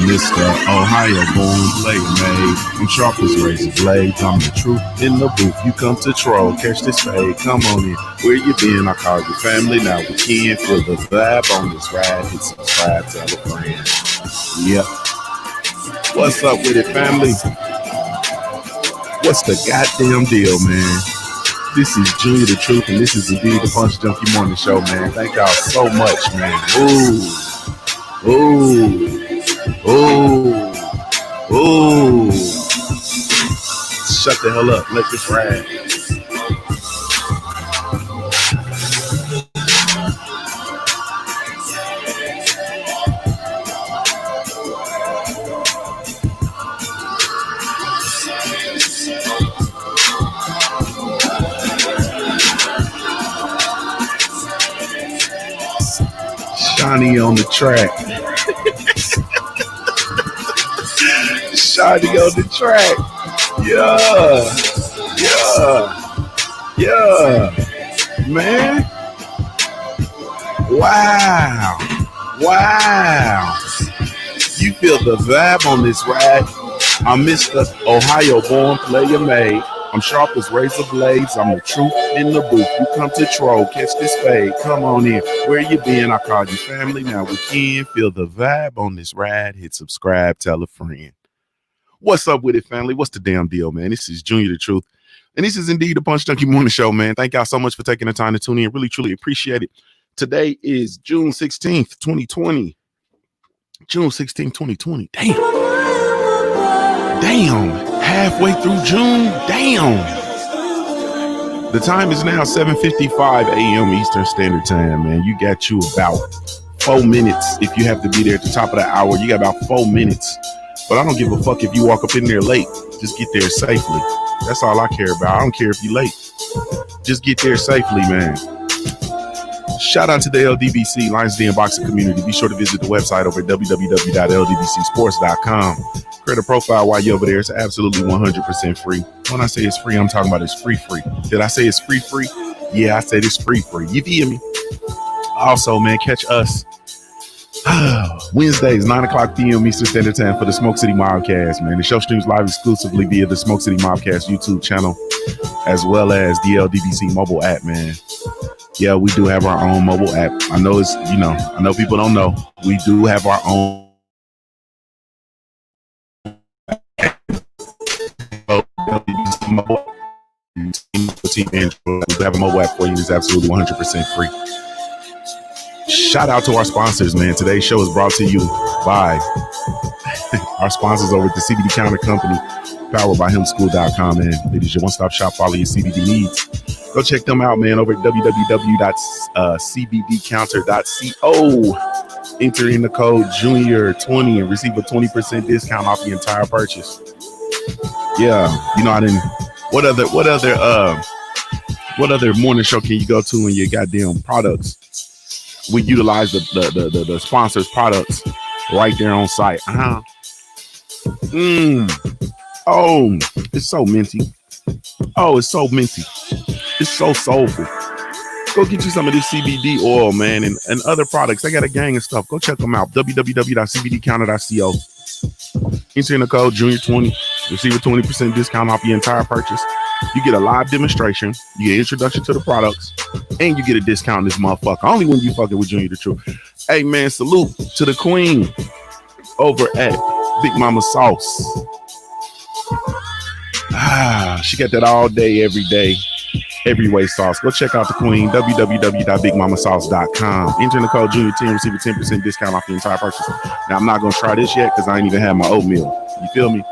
Mr. Ohio born player made. I'm sharp as razor blades. I'm the truth in the booth. You come to troll, catch this fade. Come on in. Where you been? I call your family. Now we can feel the vibe on this ride. Hit subscribe, tell a friend. Yep. What's up with it, family? What's the goddamn deal, man? This is Junior the Truth, and this is indeed the Punch Junkie Morning Show, man. Thank y'all so much, man. Ooh. Shut the hell up. Let this ride. Shani on the track. Shani on the track. Yeah. Man. Wow. You feel the vibe on this ride. I'm Mr. Ohio born player made. I'm sharp as razor blades. I'm the truth in the booth. You come to troll, catch this fade. Come on in. Where you been? I called you family. Now we can feel the vibe on this ride. Hit subscribe, tell a friend. What's up with it, family? What's the damn deal, man? This is Junior the Truth. And this is indeed the Punch Junkie Morning Show, man. Thank y'all so much for taking the time to tune in. Really, truly appreciate it. Today is June 16th, 2020. June 16th, 2020. Damn. Halfway through June. Damn. The time is now 7:55 a.m. Eastern Standard Time, man. You got you about 4 minutes. If you have to be there at the top of the hour, you got about 4 minutes. But I don't give a fuck if you walk up in there late. Just get there safely. That's all I care about. I don't care if you're late. Just get there safely, man. Shout out to the LDBC, Lions Den Boxing community. Be sure to visit the website over at www.ldbcsports.com. Create a profile while you're over there. It's absolutely 100% free. When I say it's free, I'm talking about it's free. Did I say it's free? Yeah, I said it's free. You feel me? Also, man, catch us Wednesdays, 9 o'clock p.m. Eastern Standard Time for the Smoke City Mobcast, man. The show streams live exclusively via the Smoke City Mobcast YouTube channel, as well as the LDBC mobile app, man. Yeah, we do have our own mobile app. I know I know people don't know. We do have our own mobile app. We have a mobile app for you. It's absolutely 100% free. Shout out to our sponsors, man. Today's show is brought to you by our sponsors over at the CBD Counter Company, powered by hemschool.com, man. It is your one-stop shop for all of your CBD needs. Go check them out, man, over at www.cbdcounter.co. Enter in the code Junior20 and receive a 20% discount off the entire purchase. Yeah, I didn't. What other morning show can you go to when your goddamn products? We utilize the sponsors' products right there on site. Oh, it's so minty. It's so soulful. Go get you some of this CBD oil, man, and other products. They got a gang of stuff. Go check them out. www.cbdcounter.co. Enter in the code Junior20. Receive a 20% discount off your entire purchase. You get a live demonstration. You get introduction to the products. And you get a discount in this motherfucker. Only when you fucking with Junior the Truth. Hey, man, salute to the queen over at Big Mama Sauce. She got that all day, every day, every way sauce. Go check out the queen, www.bigmamasauce.com. Enter in the code Junior10, receive a 10% discount off the entire purchase. Now, I'm not going to try this yet because I ain't even had my oatmeal. You feel me?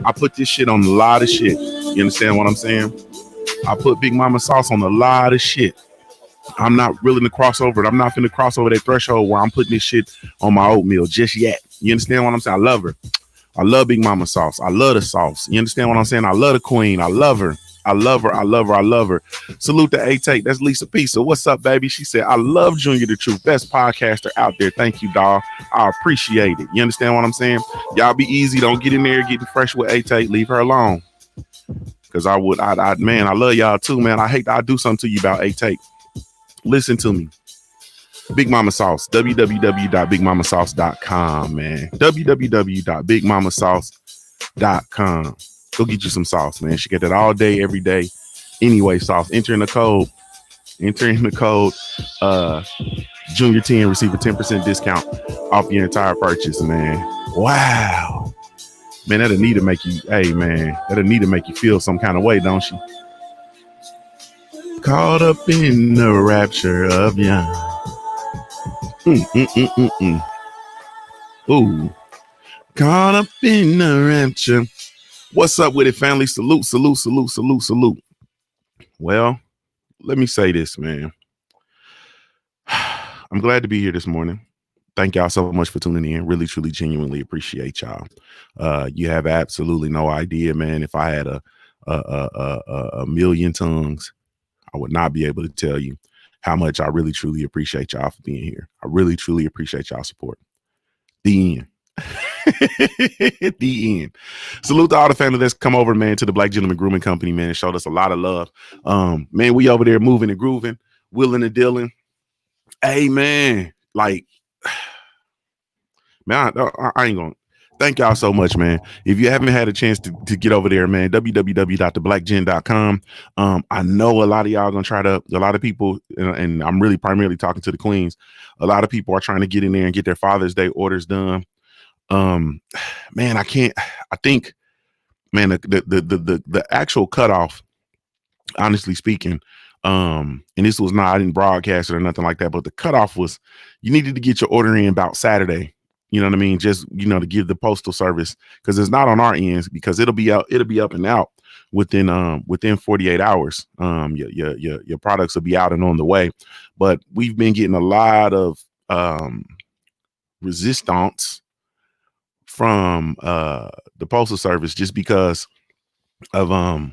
I put this shit on a lot of shit. You understand what I'm saying? I put Big Mama Sauce on a lot of shit. I'm not willing to cross over it. I'm not finna cross over that threshold where I'm putting this shit on my oatmeal just yet. You understand what I'm saying? I love her. I love Big Mama Sauce. I love the sauce. You understand what I'm saying? I love the queen. I love her. I love her. Salute to A-Take. That's Lisa Pisa. What's up, baby? She said, I love Junior the Truth. Best podcaster out there. Thank you, dawg. I appreciate it. You understand what I'm saying? Y'all be easy. Don't get in there getting fresh with A-Take. Leave her alone. Because I love y'all too, man. I hate that I do something to you about A-Take. Listen to me. Big Mama Sauce, www.bigmamasauce.com, man. www.bigmamasauce.com. Go get you some sauce, man. She get that all day, every day. Anyway, sauce. Enter in the code, Junior 10, receive a 10% discount off your entire purchase, man. Wow. Man, that'll need to make you, hey, man, that'll need to make you feel some kind of way, don't she? Caught up in the rapture of ya. Ooh. Caught up in the rapture. What's up with it, family? Salute, salute, salute, salute, salute. Well, let me say this, man. I'm glad to be here this morning. Thank y'all so much for tuning in. Really, truly, genuinely appreciate y'all. You have absolutely no idea, man. If I had a million tongues, I would not be able to tell you how much I really, truly appreciate y'all for being here. I really, truly appreciate y'all support. The end. The end. Salute to all the family that's come over, man, to the Black Gentleman Grooming Company, man. It showed us a lot of love. Man, we over there moving and grooving, willing and dealing. Hey, man, like, man, I ain't gonna thank y'all so much, man. If you haven't had a chance to get over there, man, www.theblackgen.com. I know a lot of y'all gonna try to, a lot of people, and I'm really primarily talking to the queens. A lot of people are trying to get in there and get their Father's Day orders done. Man, I think, man, the actual cutoff, honestly speaking, and this was not, I didn't broadcast it or nothing like that, but the cutoff was you needed to get your order in about Saturday. You know what I mean? Just, to give the postal service, because it's not on our ends, because it'll be up and out within 48 hours. Your products will be out and on the way. But we've been getting a lot of resistance from the postal service just because of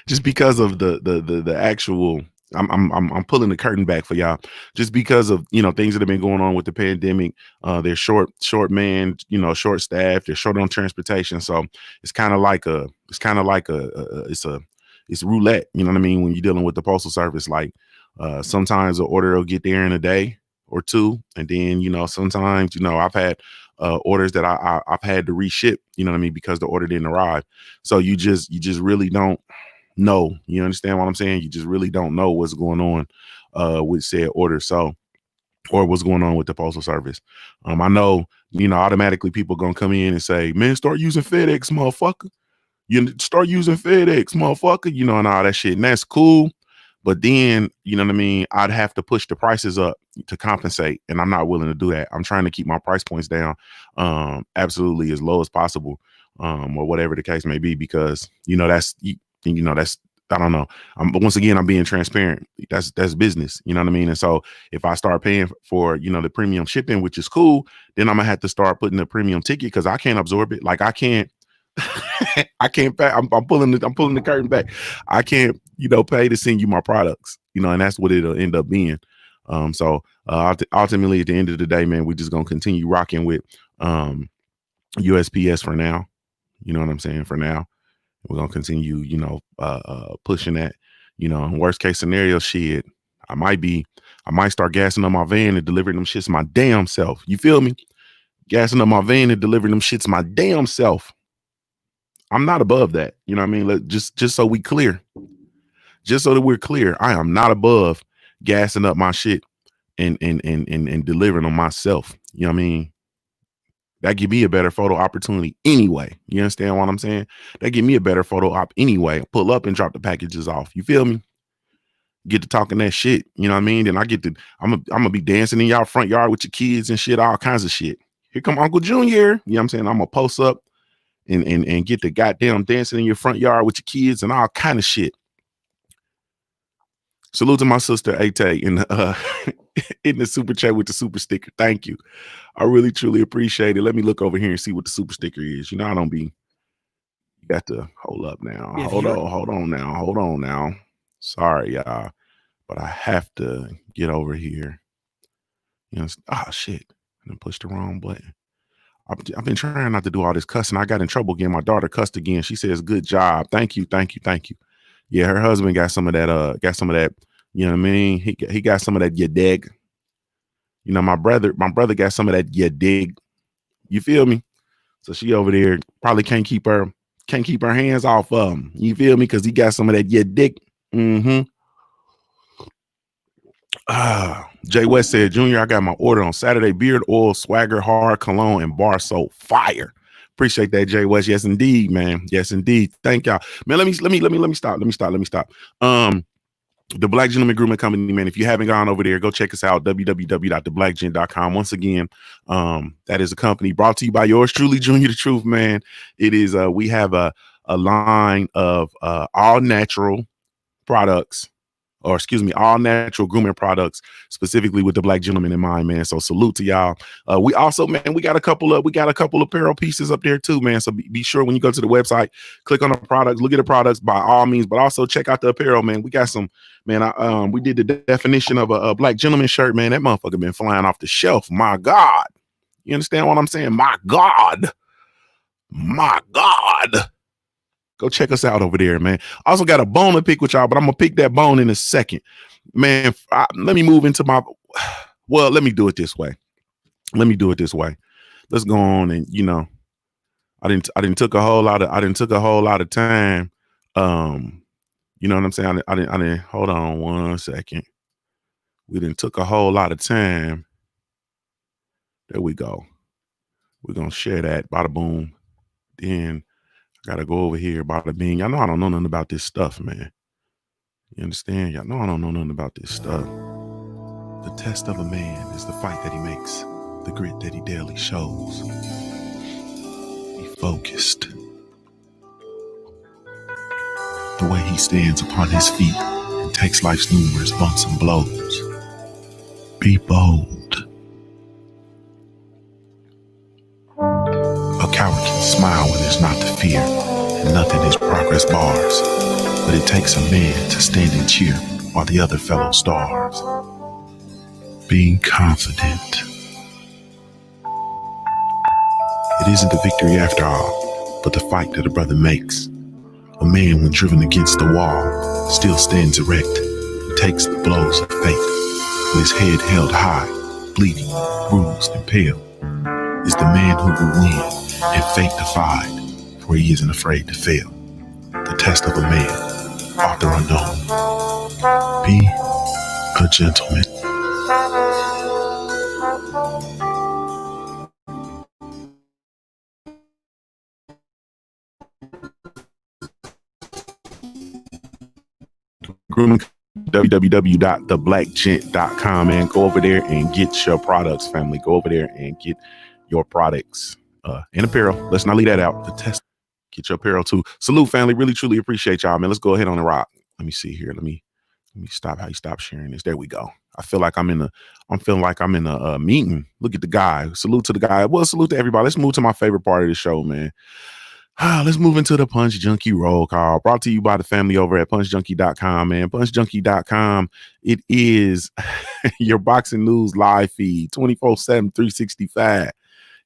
just because of the actual, I'm pulling the curtain back for y'all, just because of things that have been going on with the pandemic. They're short manned, short staffed, they're short on transportation. So it's kind of like it's roulette, you know what I mean, when you're dealing with the postal service. Like sometimes the order will get there in a day or two, and then sometimes I've had orders that I've had to reship, you know what I mean, because the order didn't arrive. So you just really don't know. You understand what I'm saying? You just really don't know what's going on with said order. So, or what's going on with the postal service. I know, automatically people gonna come in and say, man, start using FedEx, motherfucker. You start using FedEx, motherfucker, and all that shit. And that's cool. But then, you know what I mean, I'd have to push the prices up to compensate. And I'm not willing to do that. I'm trying to keep my price points down absolutely as low as possible, or whatever the case may be, because, that's, I don't know. Once again, I'm being transparent. That's business. You know what I mean? And so if I start paying for, the premium shipping, which is cool, then I'm gonna have to start putting the premium ticket, because I can't absorb it. Like I can't, I can't pay. I'm pulling the curtain back. I can't, pay to send you my products, and that's what it'll end up being. So ultimately, at the end of the day, man, we're just gonna continue rocking with USPS for now. You know what I'm saying? For now, we're gonna continue, pushing that. Worst case scenario, shit, I might start gassing up my van and delivering them shits my damn self. You feel me? Gassing up my van and delivering them shits my damn self. I'm not above that. You know what I mean? Just so we clear. Just so that we're clear, I am not above gassing up my shit and delivering on myself. You know what I mean? That give me a better photo opportunity anyway. You understand what I'm saying? That give me a better photo op anyway. Pull up and drop the packages off. You feel me? Get to talking that shit. You know what I mean? Then I'm gonna be dancing in y'all front yard with your kids and shit, all kinds of shit. Here come Uncle Junior. You know what I'm saying? I'm gonna post up and get the goddamn dancing in your front yard with your kids and all kind of shit. Salute to my sister Ate in the super chat with the super sticker. Thank you. I really truly appreciate it. Let me look over here and see what the super sticker is. I don't be. You got to hold up now. Hold on now. Sorry, y'all, but I have to get over here. Shit. I pushed the wrong button. I've been trying not to do all this cussing. I got in trouble again. My daughter cussed again. She says, "Good job. Thank you. Yeah, her husband got some of that. You know what I mean? He got some of that. You dig? You know, my brother got some of that dig. You feel me? So she over there probably can't keep her hands off of him. You feel me? Because he got some of that dig. Mm-hmm. Jay West said, Junior, I got my order on Saturday. Beard oil, swagger, hard cologne, and bar soap. Fire. Appreciate that, Jay West. Yes, indeed, man. Yes, indeed. Thank y'all. Man, let me stop. The Black Gentleman Grooming Company, man. If you haven't gone over there, go check us out, www.theblackgent.com. Once again, that is a company brought to you by yours truly, Junior the Truth, man. It is we have a line of all natural products, or excuse me, all natural grooming products, specifically with the Black Gentleman in mind, man. So salute to y'all. We also, man, we got a couple of apparel pieces up there too, man. So be sure when you go to the website, click on the products, look at the products by all means, but also check out the apparel, man. We got some, man. We did the definition of a Black Gentleman shirt, man. That motherfucker been flying off the shelf. My God, you understand what I'm saying? My God. Go check us out over there, man. I also got a bone to pick with y'all, but I'm going to pick that bone in a second. Man, let me move into my... Well, let me do it this way. Let's go on and, you know, I didn't took a whole lot of time. You know what I'm saying? I didn't hold on one second. We didn't took a whole lot of time. There we go. We're going to share that. Bada boom. Then I gotta go over here about the bean. Y'all know I don't know nothing about this stuff, man. You understand? Y'all know I don't know nothing about this stuff. The test of a man is the fight that he makes, the grit that he daily shows. Be focused. The way he stands upon his feet and takes life's numerous bumps and blows. Be bold. A coward can smile when there's not the fear, and nothing his progress bars. But it takes a man to stand and cheer while the other fellow starves. Being confident. It isn't the victory after all, but the fight that a brother makes. A man, when driven against the wall, still stands erect and takes the blows of fate. With his head held high, bleeding, bruised, and pale, is the man who will win and fate defied, for he isn't afraid to fail. The test of a man, author unknown. Be a gentleman. Grooming, www.theblackgent.com, man. Go over there and get your products, family. Go over there and get your products and apparel. Let's not leave that out. The test. Get your apparel too. Salute, family. Really, truly appreciate y'all, man. Let's go ahead on the rock. Let me see here. Let me stop. How you stop sharing this? There we go. I feel like I'm in a meeting. Look at the guy. Salute to the guy. Well, salute to everybody. Let's move to my favorite part of the show, man. Let's move into the Punch Junkie roll call, brought to you by the family over at punchjunkie.com, man. Punchjunkie.com. It is your boxing news live feed, 24/7, 365.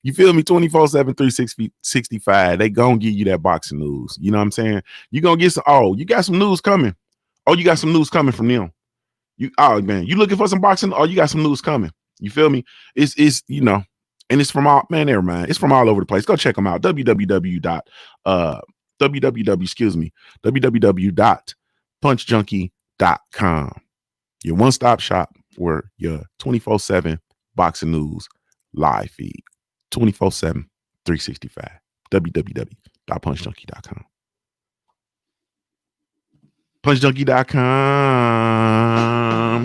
You feel me? 24/7, 365. They gonna give you that boxing news. You know what I'm saying? You gonna get some. Oh, you got some news coming. Oh, you got some news coming from them. Man, you looking for some boxing? Oh, you got some news coming. You feel me? It's you know, and it's from all, man, never mind. It's from all over the place. Go check them out. www.punchjunkie.com. Your one-stop shop where your 24/7 boxing news live feed. 24/7, 365. www.punchjunkie.com. Punchjunkie.com.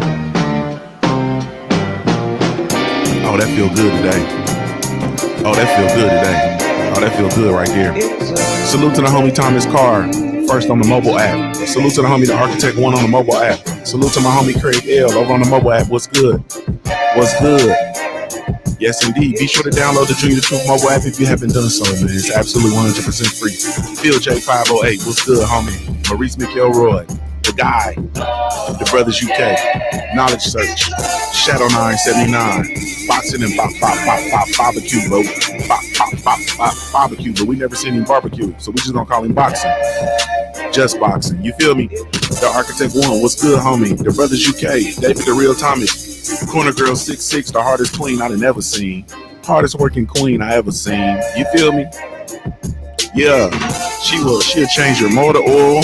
Oh, that feel good today. Oh, that feel good right there. Salute to the homie Thomas Carr, first on the mobile app. Salute to the homie The Architect One on the mobile app. Salute to my homie Craig L over on the mobile app. What's good? Yes, indeed. Be sure to download the Junior the Truth mobile app if you haven't done so, man. It's absolutely 100% free. Phil J508, what's good, homie? Maurice McElroy, the guy, the Brothers UK, Knowledge Search, Shadow 979, boxing and barbecue, bro. Barbecue, but we never seen him barbecue, so we just gonna call him boxing. Just boxing. You feel me? The Architect One, what's good, homie? The Brothers UK, David the Real Thomas. Corner girl 6'6", the hardest queen I done ever seen. Hardest working queen I ever seen. You feel me? Yeah. She'll change your motor oil,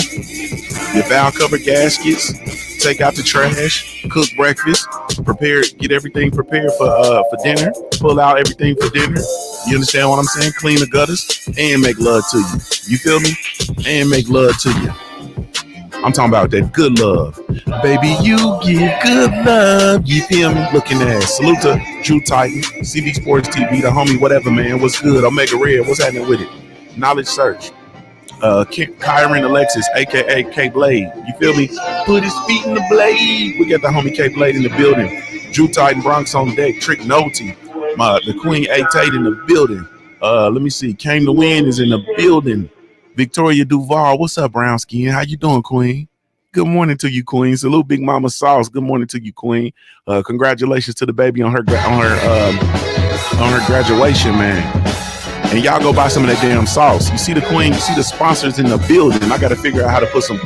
your valve cover gaskets, take out the trash, cook breakfast, get everything prepared for dinner, pull out everything for dinner. You understand what I'm saying? Clean the gutters and make love to you. You feel me? And make love to you. I'm talking about that good love. Baby, you give good love. You feel me? Looking ass. Salute to Drew Titan, CV Sports TV, the homie, whatever, man. What's good? Omega Red. What's happening with it? Knowledge Search. Kyron Alexis, aka K Blade. You feel me? Put his feet in the blade. We got the homie K Blade in the building. Drew Titan Bronx on deck. Trick Noty. The Queen A Tate in the building. Let me see. Came to Win is in the building. Victoria Duval. What's up, brown skin? How you doing, Queen? Good morning to you, Queen. Salute, Big Mama Sauce. Good morning to you, Queen. Congratulations to the baby on her graduation, man. And y'all go buy some of that damn sauce. You see the Queen, you see the sponsors in the building. I gotta figure out how to put some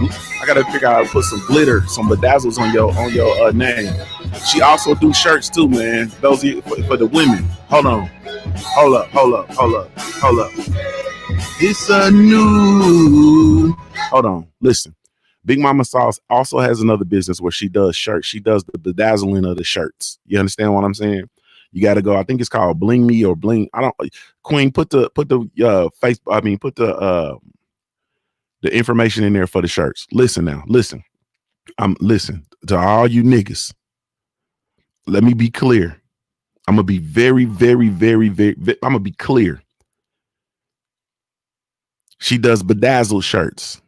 glitter, some bedazzles on your name. She also do shirts too, man. Those for the women. Hold up. It's a new. Hold on, listen. Big Mama Sauce also has another business where she does shirts. She does the bedazzling of the shirts. You understand what I'm saying? You got to go. I think it's called Bling Me or Bling. I don't. Queen, put the Facebook. I mean, put the information in there for the shirts. Listen now. Listen. Listen to all you niggas. Let me be clear. I'm gonna be very, very, very, very. I'm gonna be clear. She does bedazzled shirts.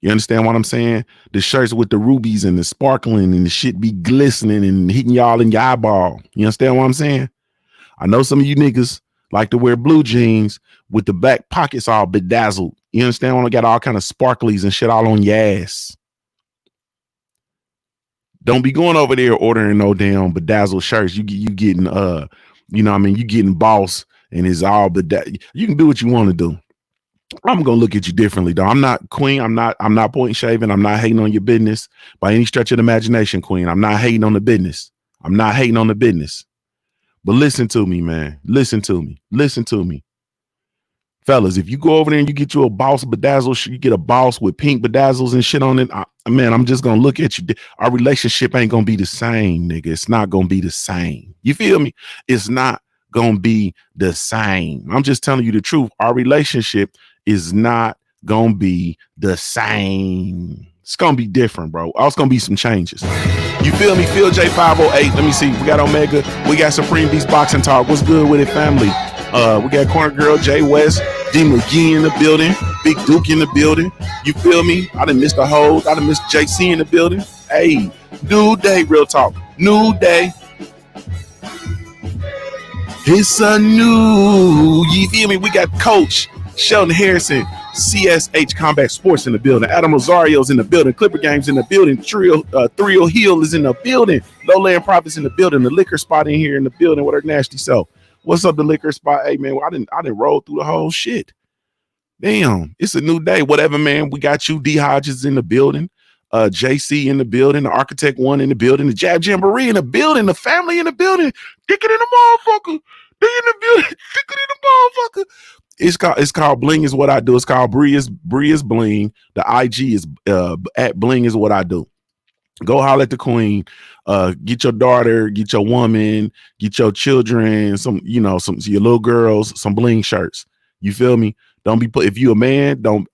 You understand what I'm saying? The shirts with the rubies and the sparkling and the shit be glistening and hitting y'all in your eyeball. You understand what I'm saying? I know some of you niggas like to wear blue jeans with the back pockets all bedazzled. You understand when I got all kind of sparklies and shit all on your ass. Don't be going over there ordering no damn bedazzled shirts. You getting you know what I mean, you getting boss and it's all bedazzled. You can do what you want to do. I'm gonna look at you differently, though. I'm not Queen. I'm not point shaving. I'm not hating on your business by any stretch of the imagination, Queen. I'm not hating on the business. I'm not hating on the business. But listen to me, man. Listen to me. Fellas, if you go over there and you get you a boss bedazzle, you get a boss with pink bedazzles and shit on it, man, I'm just gonna look at you. Our relationship ain't gonna be the same, nigga. It's not gonna be the same. You feel me? It's not gonna be the same. I'm just telling you the truth. Our relationship is not gonna be the same. It's gonna be different, bro. It's gonna be some changes. You feel me? Phil J508. Let me see. We got Omega. We got Supreme Beast Boxing Talk. What's good with it, family? We got Corner Girl Jay West, D McGee in the building, Big Duke in the building. You feel me? I done missed the hoes. I done missed JC in the building. Hey, new day, real talk. New day. It's a new. You feel me? We got Coach Sheldon Harrison, CSH Combat Sports in the building. Adam Rosario's in the building. Clipper Games in the building. Thrill Hill is in the building. Lowland Profits in the building. The liquor spot in here in the building with her nasty self. What's up, the liquor spot? Hey, man, I didn't roll through the whole shit. Damn, it's a new day. Whatever, man. We got you. D Hodges in the building. JC in the building. The Architect One in the building. The Jab Jamboree in the building. The family in the building. Dick it in the motherfucker. They in the building. Dick it in the motherfucker. It's called Bling is what I do. It's called Bree is Bling. The IG is at Bling is what I do. Go holler at the Queen. Get your daughter, get your woman, get your children, some your little girls, some Bling shirts. You feel me? Don't be if you a man, don't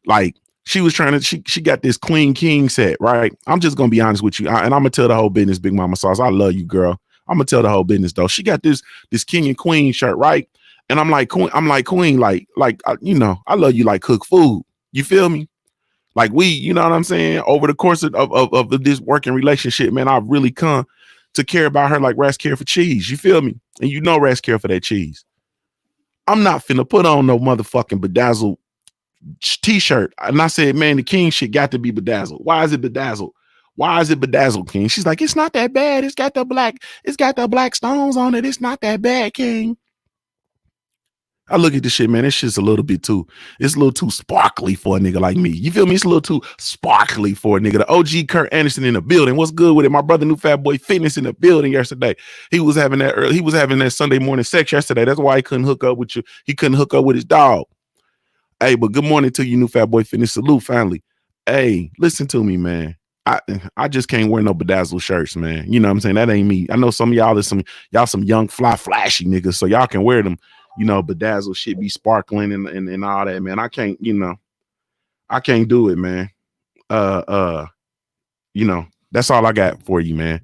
like she was trying to she got this Queen King set, right? I'm just gonna be honest with you, and I'm gonna tell the whole business, Big Mama Sauce. I love you, girl. I'm gonna tell the whole business though. She got this King and Queen shirt, right? And I'm like Queen, I love you like cook food. You feel me? Like you know what I'm saying? Over the course of this working relationship, man, I've really come to care about her like Ras care for cheese. You feel me? And you know Ras care for that cheese. I'm not finna put on no motherfucking bedazzled t-shirt. And I said, man, the King shit got to be bedazzled. Why is it bedazzled? Why is it bedazzled, King? She's like, it's not that bad. It's got the black stones on it. It's not that bad, King. I look at this shit, man. This shit's a little bit too. It's a little too sparkly for a nigga like me. You feel me? It's a little too sparkly for a nigga. The OG Kurt Anderson in the building. What's good with it? My brother, New Fat Boy Fitness, in the building yesterday. He was having that early. He was having that Sunday morning sex yesterday. That's why he couldn't hook up with you. He couldn't hook up with his dog. Hey, but good morning to you, New Fat Boy Fitness. Salute, family. Hey, listen to me, man. I just can't wear no bedazzled shirts, man. You know what I'm saying? That ain't me. I know some of y'all is some young fly flashy niggas, so y'all can wear them. You know, bedazzled shit be sparkling and all that, man. I can't, I can't do it, man. Uh uh, that's all I got for you, man.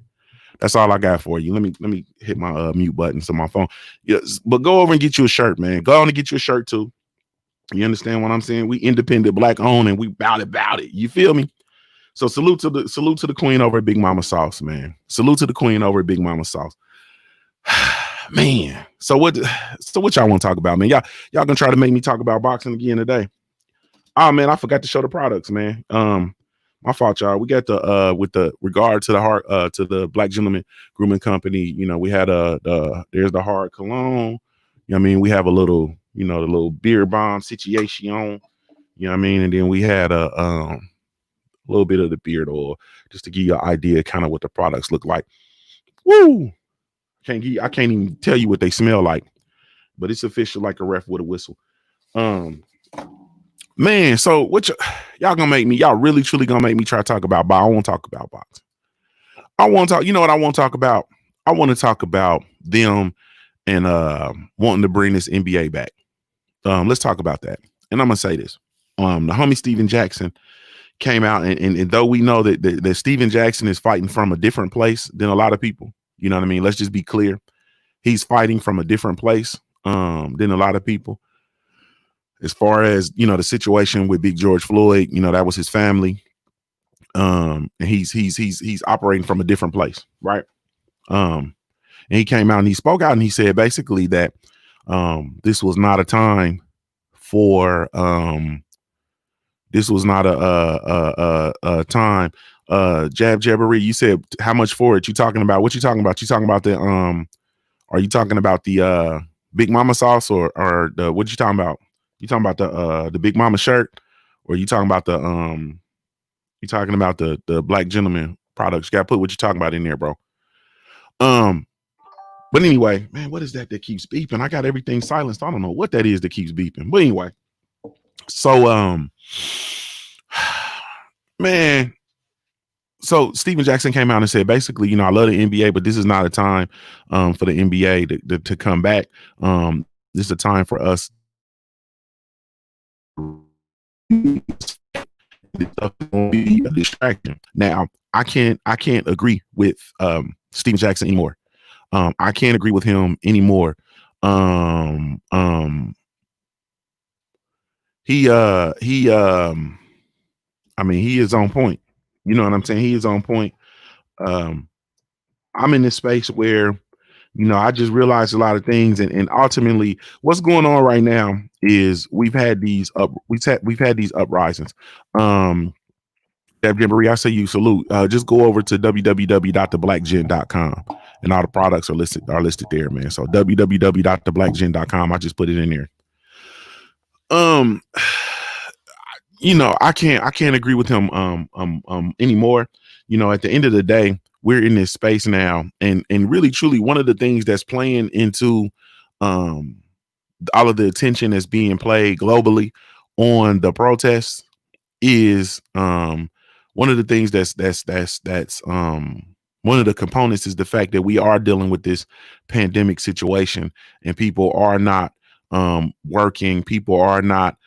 That's all I got for you. Let me hit my mute buttons on my phone. Yes, but go over and get you a shirt, man. Go on and get you a shirt too. You understand what I'm saying? We independent, black owned, and we bout it. You feel me? So salute to the queen over at Big Mama Sauce, man. Salute to the queen over at Big Mama Sauce. Man, so what y'all want to talk about, man? Y'all gonna try to make me talk about boxing again today? Oh man, I forgot to show the products, man. My fault, y'all. We got the with the regard to the heart to the Black Gentleman Grooming Company. You know, we had there's the hard cologne. You know what I mean? We have a little, the little beer bomb situation. You know what I mean? And then we had a little bit of the beard oil just to give you an idea kind of what the products look like. Woo! I can't even tell you what they smell like, but it's official like a ref with a whistle. Man, so what y'all gonna make me? Y'all really truly gonna make me try to talk about boxing? I won't talk about boxing. I want to talk. You know what I want to talk about? I want to talk about them and wanting to bring this NBA back. Let's talk about that. And I'm gonna say this: the homie Steven Jackson came out, and though we know that Steven Jackson is fighting from a different place than a lot of people, you know what I mean? Let's just be clear. He's fighting from a different place than a lot of people. As far as, the situation with Big George Floyd, that was his family. And he's operating from a different place, right? And he came out and he spoke out and he said basically that this was not a time for this was not a time. Jabbery, you said how much for it? You talking about what you talking about? You talking about the are you talking about the Big Mama sauce or the what you talking about? You talking about the Big Mama shirt, or you talking about the Black Gentleman products? You gotta put what you talking about in there, bro. But anyway, man, what is that keeps beeping? I got everything silenced. I don't know what that is that keeps beeping. But anyway, so man, so Steven Jackson came out and said basically, I love the NBA, but this is not a time for the NBA to come back. This is a time for us. Be a distraction. Now, I can't agree with Steven Jackson anymore. I can't agree with him anymore. He I mean, he is on point. You know what I'm saying? He is on point. I'm in this space where, I just realized a lot of things, and ultimately, what's going on right now is we've had these uprisings. Marie, I say you salute. Just go over to www.theblackgen.com, and all the products are listed there, man. So www.theblackgen.com. I just put it in there. I can't agree with him anymore. At the end of the day, we're in this space now, and really truly one of the things that's playing into all of the attention that's being played globally on the protests is one of the things that's one of the components is the fact that we are dealing with this pandemic situation, and people are not working, people are not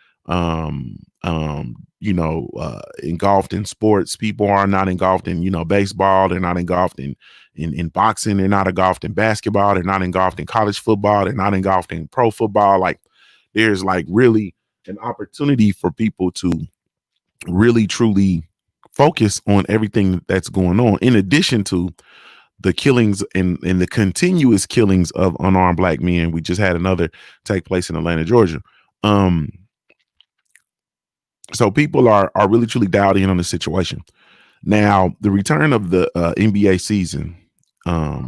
engulfed in sports, people are not engulfed in baseball, they're not engulfed in boxing, they're not engulfed in basketball, they're not engulfed in college football, they're not engulfed in pro football. Like, there's like really an opportunity for people to really truly focus on everything that's going on, in addition to the killings and the continuous killings of unarmed Black men. We just had another take place in Atlanta, Georgia. So people are really truly dialed in on the situation. Now, the return of the NBA season,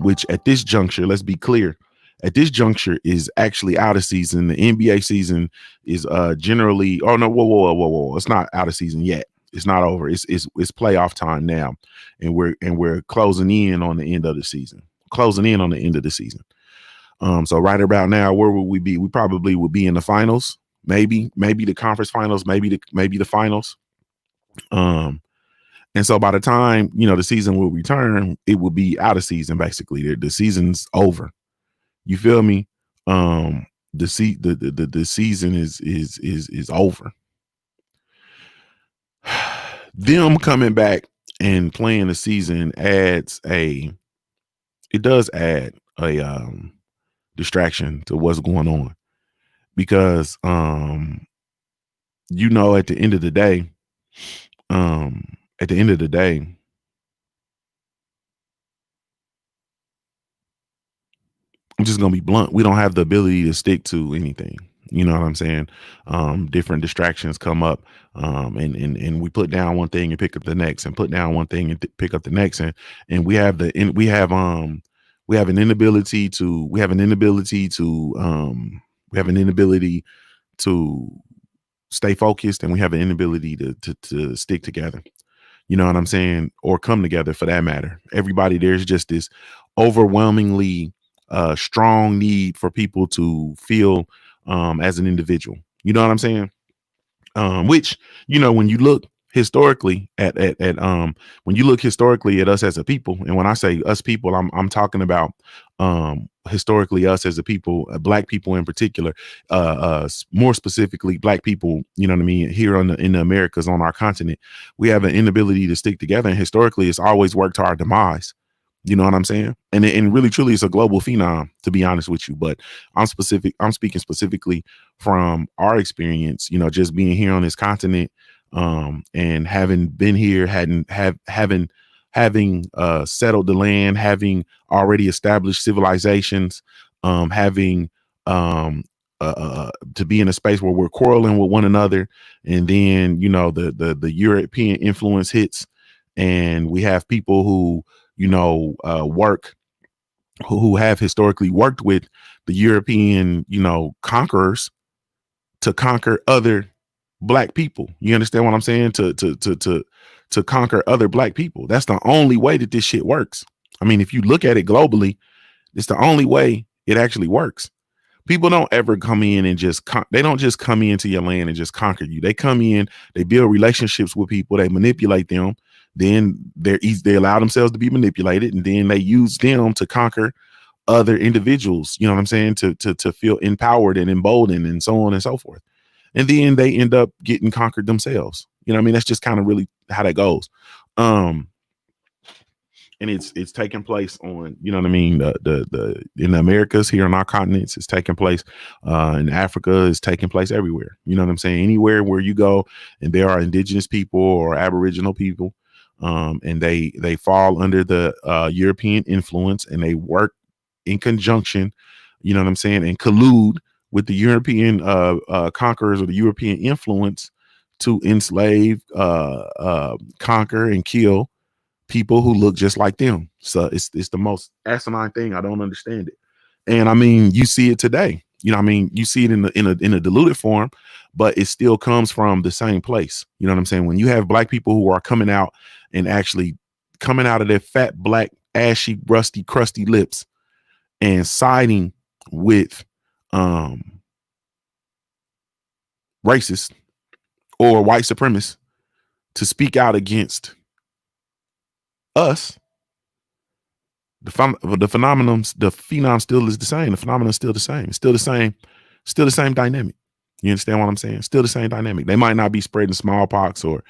which at this juncture, let's be clear, at this juncture is actually out of season. The NBA season is generally, oh no, whoa. It's not out of season yet. It's not over. It's playoff time now. And we're closing in on the end of the season. Closing in on the end of the season. So right about now, where would we be? We probably would be in the finals, maybe the conference finals, maybe the finals. And so by the time, the season will return, it will be out of season. Basically, the season's over. You feel me? The season is over. Them coming back and playing the season does add a distraction to what's going on, because at the end of the day, I'm just gonna be blunt. We don't have the ability to stick to anything. You know what I'm saying? Different distractions come up, and we put down one thing and pick up the next, and put down one thing and pick up the next, and we have an inability to stay focused, and we have an inability to stick together. You know what I'm saying? Or come together, for that matter. Everybody, there's just this overwhelmingly strong need for people to feel as an individual. You know what I'm saying? Which, when you look historically at when you look historically at us as a people, and when I say us people, I'm talking about historically us as a people, black people in particular, more specifically black people, you know what I mean, here in the Americas, on our continent. We have an inability to stick together, and historically it's always worked to our demise. You know what I'm saying? And really, truly, it's a global phenom, to be honest with you. But I'm speaking specifically from our experience, just being here on this continent, and having been here, having settled the land, having already established civilizations, having to be in a space where we're quarreling with one another, and then the European influence hits, and we have people who who have historically worked with the European, conquerors to conquer other black people. You understand what I'm saying? To conquer other black people. That's the only way that this shit works. I mean, if you look at it globally, it's the only way it actually works. People don't ever come in and they don't just come into your land and just conquer you. They come in, they build relationships with people, they manipulate them. Then they allow themselves to be manipulated, and then they use them to conquer other individuals. You know what I'm saying? To feel empowered and emboldened, and so on and so forth. And then they end up getting conquered themselves. You know what I mean? That's just kind of really how that goes. And it's taking place on, you know what I mean, the in the Americas, here on our continents, it's taking place in Africa, it's taking place everywhere. You know what I'm saying? Anywhere where you go and there are indigenous people or Aboriginal people, and they fall under the European influence, and they work in conjunction, you know what I'm saying, and collude with the European conquerors or the European influence to enslave, conquer, and kill people who look just like them. So it's the most asinine thing. I don't understand it. And I mean, you see it today. You know what I mean? You see it in a diluted form, but it still comes from the same place. You know what I'm saying? When you have black people who are coming out and actually coming out of their fat, black, ashy, rusty, crusty lips and siding with racists or white supremacists to speak out against us, the phenom still is the same. The phenomenon is still the same. It's still the same dynamic. You understand what I'm saying? Still the same dynamic. They might not be spreading smallpox or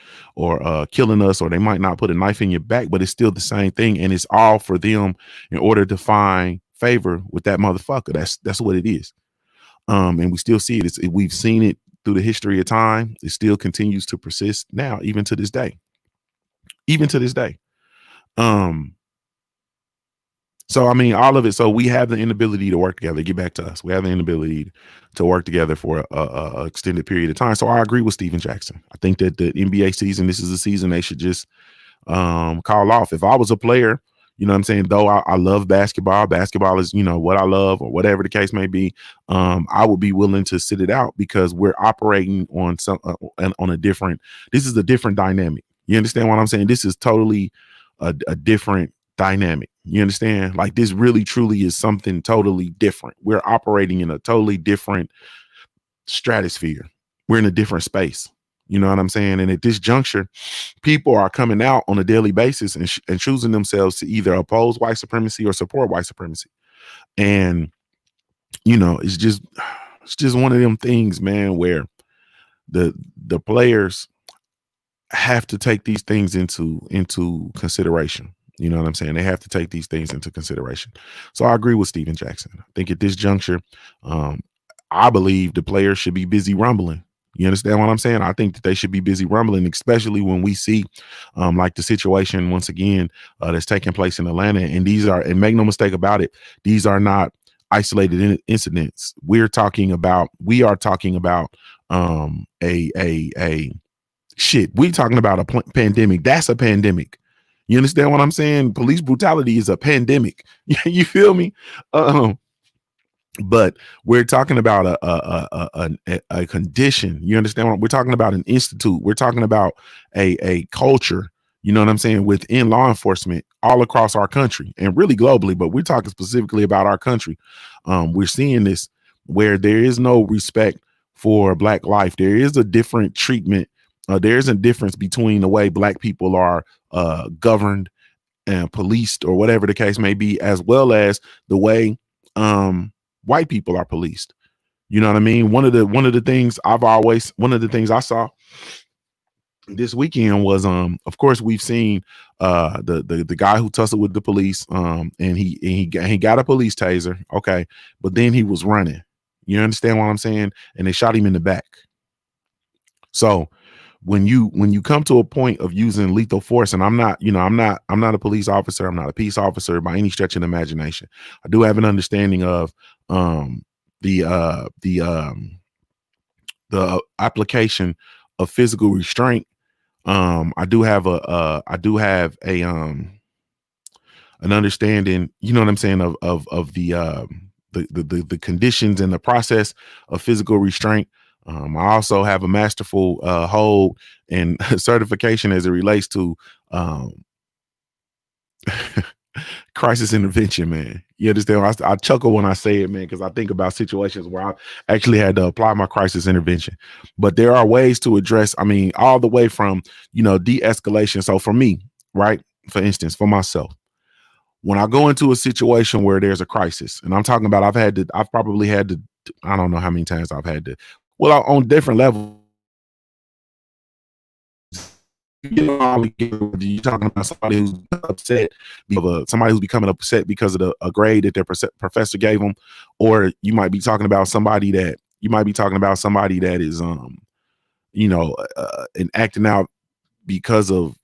killing us, or they might not put a knife in your back, but it's still the same thing. And it's all for them in order to find favor with that motherfucker. That's what it is. And we still see it. We've seen it through the history of time. It still continues to persist now, even to this day. So I mean, all of it. So we have the inability to work together. Get back to us. We have the inability to work together for a extended period of time. So I agree with Steven Jackson. I think that the NBA season, this is a season they should just call off. If I was a player, You know what I'm saying? Though I love basketball. Basketball is, what I love, or whatever the case may be. I would be willing to sit it out because we're operating on on a different. This is a different dynamic. You understand what I'm saying? This is totally a different dynamic. You understand? Like, this really truly is something totally different. We're operating in a totally different stratosphere. We're in a different space. You know what I'm saying? And at this juncture, people are coming out on a daily basis and choosing themselves to either oppose white supremacy or support white supremacy. And it's just one of them things, man, where the players have to take these things into consideration. You know what I'm saying? They have to take these things into consideration. So I agree with Steven Jackson. I think at this juncture, I believe the players should be busy rumbling. You understand what I'm saying? I think that they should be busy rumbling, especially when we see like the situation once again that's taking place in Atlanta. And make no mistake about it, these are not isolated incidents. We are talking about a shit. We talking about a pandemic. That's a pandemic. You understand what I'm saying? Police brutality is a pandemic. You feel me? But we're talking about a condition. You understand what we're talking about? An institute. We're talking about a culture. You know what I'm saying? Within law enforcement all across our country and really globally, but we're talking specifically about our country. We're seeing this where there is no respect for Black life. There is a different treatment. There's a difference between the way Black people are governed and policed, or whatever the case may be, as well as the way white people are policed. You know what I mean? One of the things I saw this weekend was of course we've seen the guy who tussled with the police, and he got a police taser, okay, but then he was running. You understand what I'm saying? And they shot him in the back. So when you come to a point of using lethal force, and I'm not a police officer, I'm not a peace officer by any stretch of the imagination. I do have an understanding of the application of physical restraint. I do have an understanding, you know what I'm saying, of the conditions and the process of physical restraint. I also have a masterful hold and certification as it relates to crisis intervention, man. You understand? I chuckle when I say it, man, because I think about situations where I actually had to apply my crisis intervention. But there are ways to address, all the way from, de-escalation. So for me, right, for instance, for myself, when I go into a situation where there's a crisis, and I'm talking about I've probably had to, I don't know how many times I've had to, well, on different levels. You're talking about somebody who's upset because somebody who's becoming upset because of a grade that their professor gave them, or you might be talking about somebody that is and acting out because of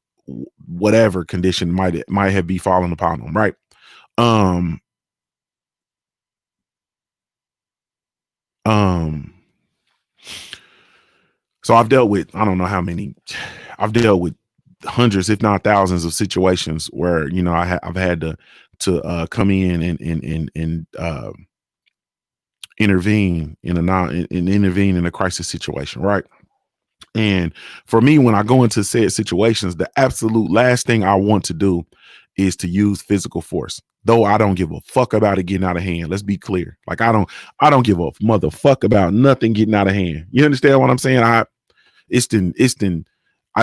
whatever condition might have be falling upon them, right? Um, um, so I've dealt with, I don't know how many, I've dealt with hundreds, if not thousands, of situations where I've had to come in and intervene intervene in a crisis situation, right? And for me, when I go into said situations, the absolute last thing I want to do is to use physical force. Though I don't give a fuck about it getting out of hand. Let's be clear. Like I don't give a motherfuck about nothing getting out of hand. You understand what I'm saying? I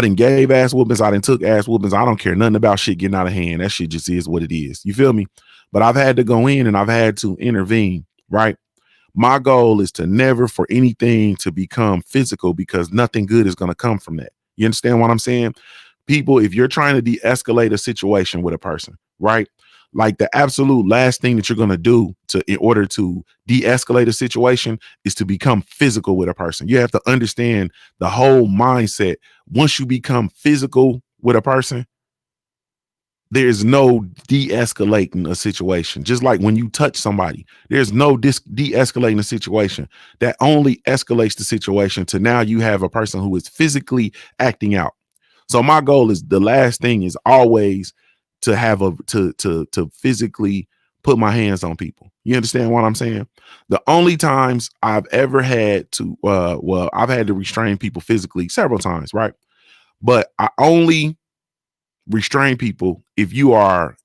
didn't gave ass whoopings. I didn't took ass whoopings. I don't care nothing about shit getting out of hand. That shit just is what it is. You feel me? But I've had to go in and I've had to intervene, right? My goal is to never for anything to become physical, because nothing good is going to come from that. You understand what I'm saying? People, if you're trying to de-escalate a situation with a person, right? Like the absolute last thing that you're going to do in order to de-escalate a situation is to become physical with a person. You have to understand the whole mindset. Once you become physical with a person, there's no de-escalating a situation. Just like when you touch somebody, there's no de-escalating a situation. That only escalates the situation to now you have a person who is physically acting out. So my goal is, the last thing is always to have a to physically put my hands on people. You understand what I'm saying? The only times I've ever had to well, I've had to restrain people physically several times, right? But I only restrain people if you are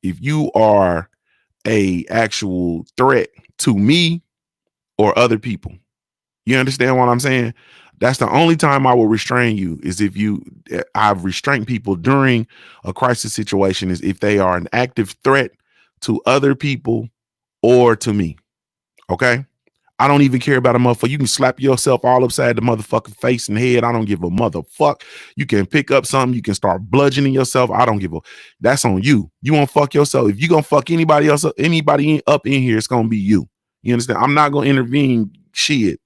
a actual threat to me or other people. You understand what I'm saying? That's the only time I will restrain you is if you I've restrained people during a crisis situation is if they are an active threat to other people or to me. Okay? I don't even care about a motherfucker. You can slap yourself all upside the motherfucking face and head. I don't give a motherfuck. You can pick up something. You can start bludgeoning yourself. I don't give a. That's on you. You want to fuck yourself. If you gonna fuck anybody else, anybody up in here, it's gonna be you. You understand? I'm not gonna intervene. Shit,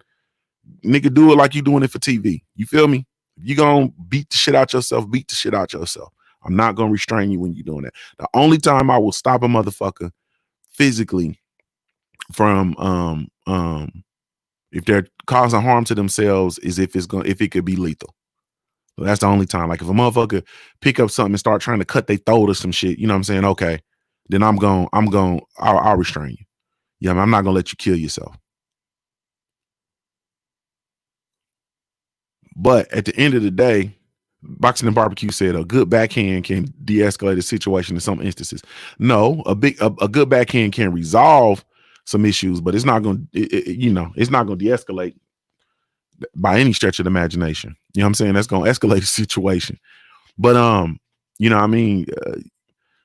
nigga, do it like you doing it for TV. You feel me? If you gonna beat the shit out yourself, beat the shit out yourself. I'm not gonna restrain you when you're doing that. The only time I will stop a motherfucker physically from if they're causing harm to themselves is if it could be lethal. So that's the only time. Like if a motherfucker pick up something and start trying to cut their throat or some shit, you know what I'm saying? Okay, then I'll restrain you. Yeah, I'm not gonna let you kill yourself. But at the end of the day, Boxing and Barbecue said a good backhand can de-escalate a situation in some instances. No, a good backhand can resolve some issues, but it's not going to, it's not going to de-escalate by any stretch of the imagination. You know what I'm saying? That's going to escalate the situation. But you know what I mean?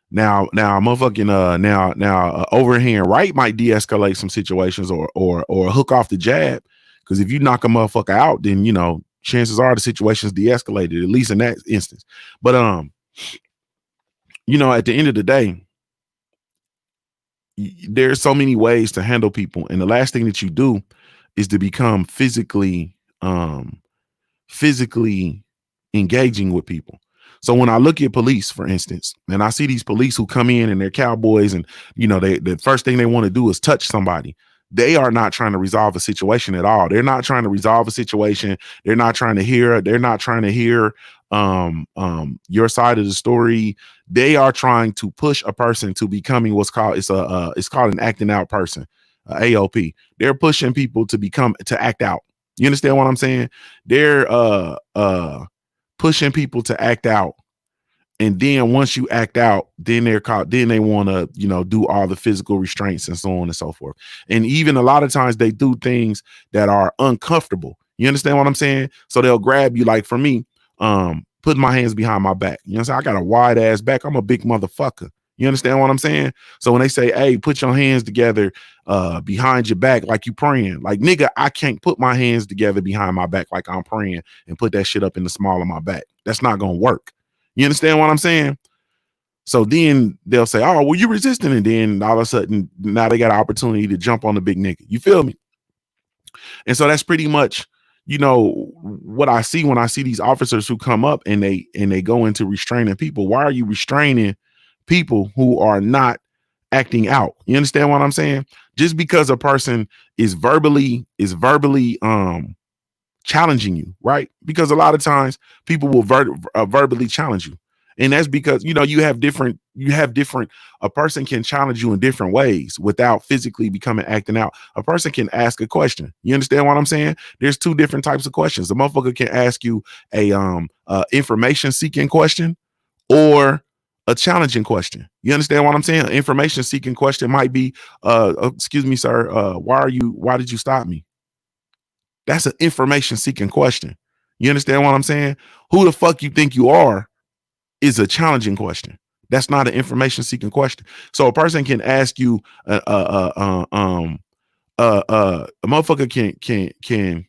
Now motherfucking overhand right might de-escalate some situations or hook off the jab. Because if you knock a motherfucker out, then chances are the situation's de-escalated, at least in that instance. But at the end of the day, there's so many ways to handle people, and the last thing that you do is to become physically engaging with people. So when I look at police, for instance, and I see these police who come in and they're cowboys, and the first thing they want to do is touch somebody. They are not trying to resolve a situation at all. They're not trying to resolve a situation. They're not trying to hear your side of the story. They are trying to push a person to becoming what's called it's called an acting out person, AOP. They're pushing people to act out. You understand what I'm saying? They're pushing people to act out. And then once you act out, then they want to, do all the physical restraints and so on and so forth. And even a lot of times they do things that are uncomfortable. You understand what I'm saying? So they'll grab you. Like for me, putting my hands behind my back. You know what I'm saying? I got a wide ass back. I'm a big motherfucker. You understand what I'm saying? So when they say, hey, put your hands together behind your back like you praying, like, nigga, I can't put my hands together behind my back like I'm praying and put that shit up in the small of my back. That's not going to work. You understand what I'm saying? So then they'll say, oh, well, you resisting. And then all of a sudden, now they got an opportunity to jump on the big nigga. You feel me? And so that's pretty much, what I see when I see these officers who come up and they go into restraining people. Why are you restraining people who are not acting out? You understand what I'm saying? Just because a person is verbally challenging you, right? Because a lot of times people will verbally challenge you. And that's because, you have different, a person can challenge you in different ways without physically becoming acting out. A person can ask a question. You understand what I'm saying? There's two different types of questions. The motherfucker can ask you a information seeking question or a challenging question. You understand what I'm saying? An information seeking question might be, excuse me, sir, why did you stop me? That's an information seeking question. You understand what I'm saying? Who the fuck you think you are is a challenging question. That's not an information seeking question. So a person can ask you, a motherfucker can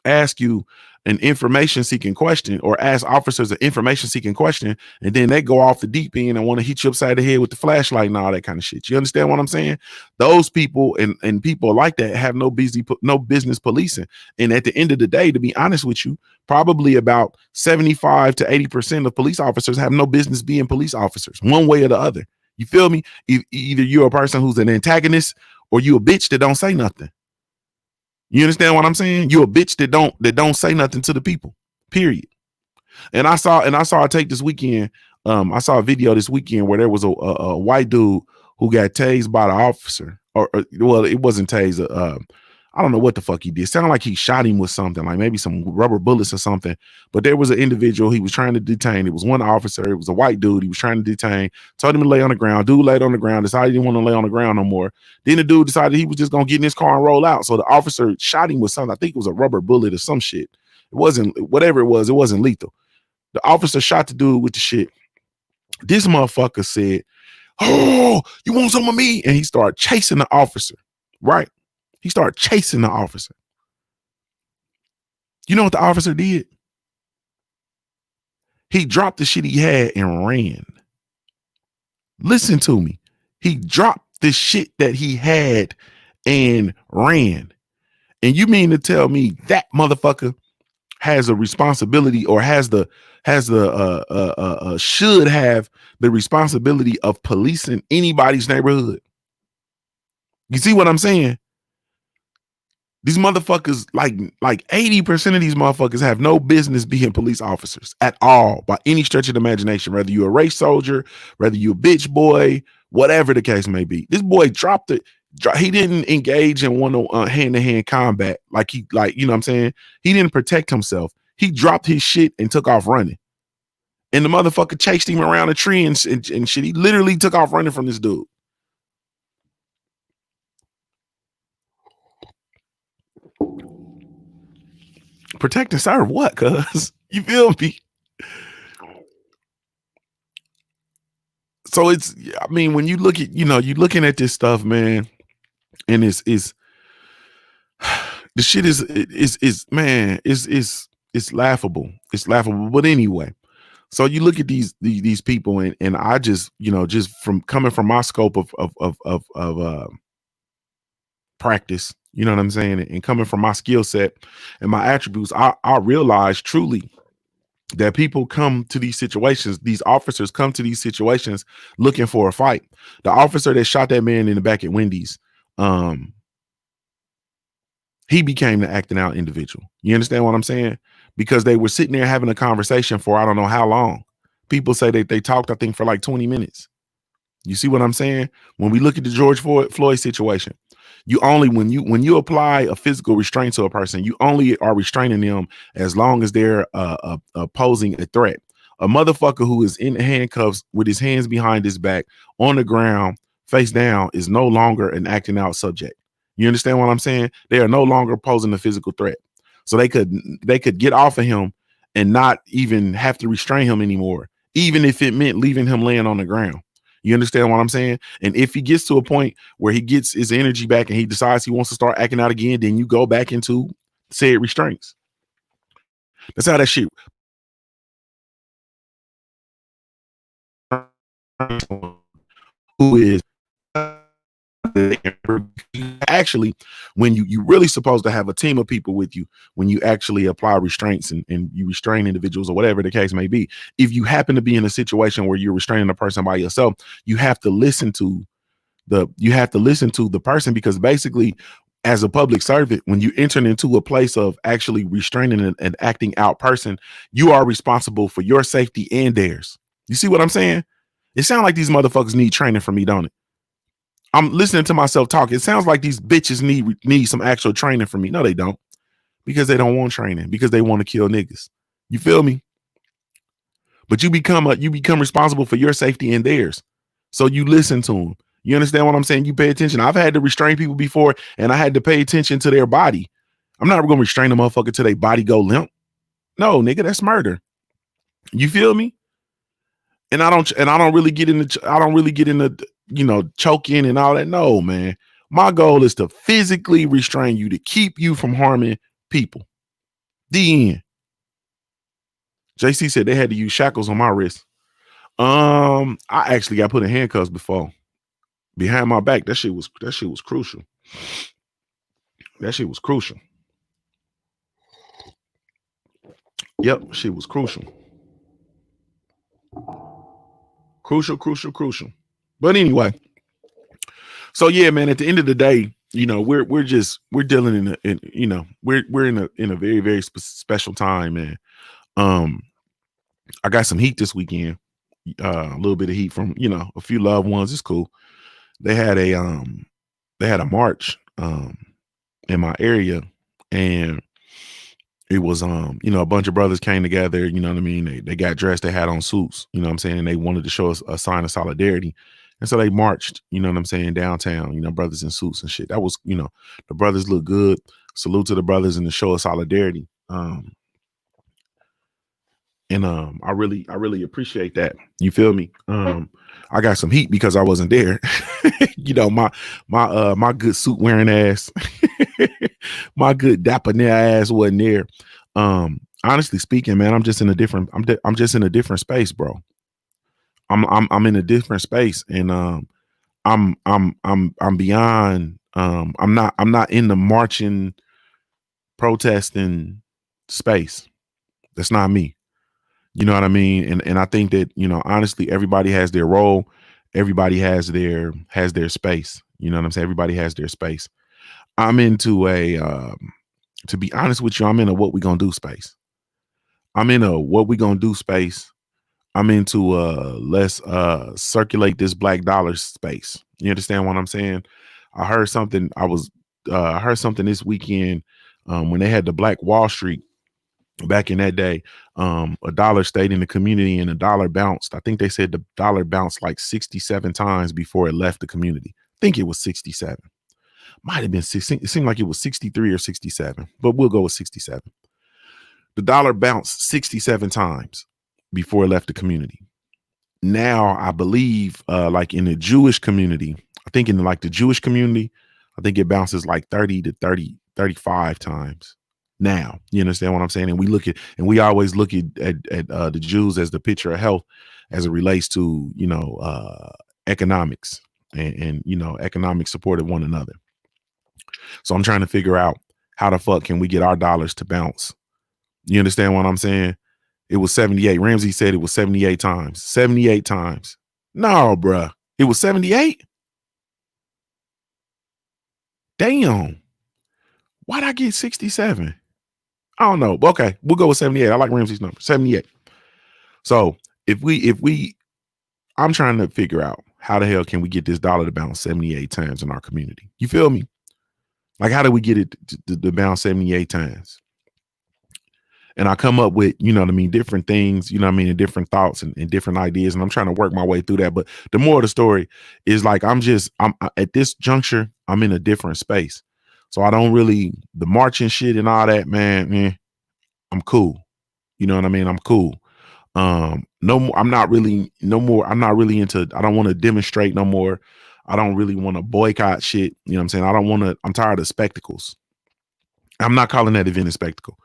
ask you an information seeking question or ask officers an information seeking question, and then they go off the deep end and want to hit you upside the head with the flashlight and all that kind of shit. You understand what I'm saying? Those people and people like that have no business policing. And at the end of the day, to be honest with you, probably about 75 to 80% of police officers have no business being police officers, one way or the other. You feel me? Either you're a person who's an antagonist or you a bitch that don't say nothing. You understand what I'm saying? You a bitch that don't say nothing to the people. Period. And I saw a take this weekend I saw a video this weekend where there was a white dude who got tased by the officer, or well, it wasn't tased. I don't know what the fuck he did. It sounded like he shot him with something, like maybe some rubber bullets or something. But there was an individual he was trying to detain. It was one officer. It was a white dude. He was trying to detain. Told him to lay on the ground. Dude laid on the ground. Decided he didn't want to lay on the ground no more. Then the dude decided he was just gonna get in his car and roll out. So the officer shot him with something. I think it was a rubber bullet or some shit. It wasn't, whatever it was. It wasn't lethal. The officer shot the dude with the shit. This motherfucker said, "Oh, you want some of me?" And he started chasing the officer. Right? He started chasing the officer. You know what the officer did? He dropped the shit he had and ran. Listen to me. He dropped the shit that he had and ran. And you mean to tell me that motherfucker has a responsibility, or should have the responsibility of policing anybody's neighborhood? You see what I'm saying? These motherfuckers, like 80% of these motherfuckers have no business being police officers at all, by any stretch of the imagination, whether you're a race soldier, whether you're a bitch boy, whatever the case may be. This boy dropped it. He didn't engage in one hand-to-hand combat. You know what I'm saying? He didn't protect himself. He dropped his shit and took off running. And the motherfucker chased him around a tree and shit. He literally took off running from this dude. Protect and serve what, cuz? You feel me? So it's, I mean, when you look at, you're looking at this stuff, man, and it's the shit man, it's laughable. It's laughable. But anyway, so you look at these people, and I just, just from coming from my scope of practice, you know what I'm saying, and coming from my skill set and my attributes, I realize truly that people come to these situations, these officers come to these situations looking for a fight. The officer that shot that man in the back at Wendy's, he became the acting out individual. You understand what I'm saying? Because they were sitting there having a conversation for I don't know how long. People say that they talked, I think, for like 20 minutes. You see what I'm saying? When we look at the George Floyd situation, you only, when you apply a physical restraint to a person, you only are restraining them as long as they're posing a threat. A motherfucker who is in handcuffs with his hands behind his back on the ground, face down, is no longer an acting out subject. You understand what I'm saying? They are no longer posing a physical threat. So they could get off of him and not even have to restrain him anymore, even if it meant leaving him laying on the ground. You understand what I'm saying? And if he gets to a point where he gets his energy back and he decides he wants to start acting out again, then you go back into said restraints. That's how that shit. Who is actually, when you really supposed to have a team of people with you when you actually apply restraints and you restrain individuals or whatever the case may be. If you happen to be in a situation where you're restraining a person by yourself, you have to listen to the person, because basically, as a public servant, when you enter into a place of actually restraining and acting out person, you are responsible for your safety and theirs. You see what I'm saying? It sounds like these motherfuckers need training from me, don't it? I'm listening to myself talk. It sounds like these bitches need some actual training from me. No, they don't, because they don't want training, because they want to kill niggas. You feel me? But you become responsible for your safety and theirs. So you listen to them. You understand what I'm saying? You pay attention. I've had to restrain people before, and I had to pay attention to their body. I'm not going to restrain a motherfucker till their body go limp. No, nigga, that's murder. You feel me? And I don't really get into choking and all that. No, man. My goal is to physically restrain you, to keep you from harming people. The end. JC said they had to use shackles on my wrist. I actually got put in handcuffs before, behind my back. That shit was crucial. That shit was crucial. Yep, shit was crucial. Crucial. But anyway, so yeah, man, at the end of the day, we're dealing we're in a very, very special time, man. I got some heat this weekend. a little bit of heat from, a few loved ones. It's cool. They had a march in my area, and it was a bunch of brothers came together, you know what I mean? They got dressed, they had on suits, you know what I'm saying? And they wanted to show us a sign of solidarity. And so they marched, you know what I'm saying, downtown, brothers in suits and shit. That was, the brothers look good. Salute to the brothers in the show of solidarity. And I really appreciate that. You feel me? I got some heat because I wasn't there. My good suit wearing ass, my good dapper ass wasn't there. Honestly speaking, man, I'm just in a different I'm just in a different space, bro. I'm in a different space, and I'm beyond. I'm not in the marching, protesting space. That's not me. You know what I mean? And I think that, honestly, everybody has their role. Everybody has their space. You know what I'm saying? Everybody has their space. I'm into to be honest with you, I'm in a what we gonna do space. I'm in a what we gonna do space. I'm into let's circulate this black dollar space. You understand what I'm saying? I heard something. I heard something this weekend when they had the Black Wall Street. Back in that day, a dollar stayed in the community and a dollar bounced. I think they said the dollar bounced like 67 times before it left the community. I think it was 67. Might have been 16. It seemed like it was 63 or 67, but we'll go with 67. The dollar bounced 67 times before it left the community. Now, I believe, like in the Jewish community, I think in like the Jewish community, I think it bounces like 30 to 35 times. Now, you understand what I'm saying? And we always look at the Jews as the picture of health as it relates to, economics and economic support of one another. So I'm trying to figure out how the fuck can we get our dollars to bounce? You understand what I'm saying? It was 78. Ramsey said it was 78 times. 78 times. No, bruh. It was 78? Damn. Why'd I get 67? I don't know. Okay, we'll go with 78. I like Ramsey's number. 78. So if we I'm trying to figure out how the hell can we get this dollar to bounce 78 times in our community? You feel me? Like, how do we get it to bounce 78 times? And I come up with, different things, and different thoughts and different ideas. And I'm trying to work my way through that. But the more of the story is like, I'm at this juncture, I'm in a different space. So I don't really, the marching shit and all that, man, I'm cool. You know what I mean? I'm cool. No more, I'm not really into, I don't want to demonstrate no more. I don't really want to boycott shit. You know what I'm saying? I'm tired of spectacles. I'm not calling that event a spectacle.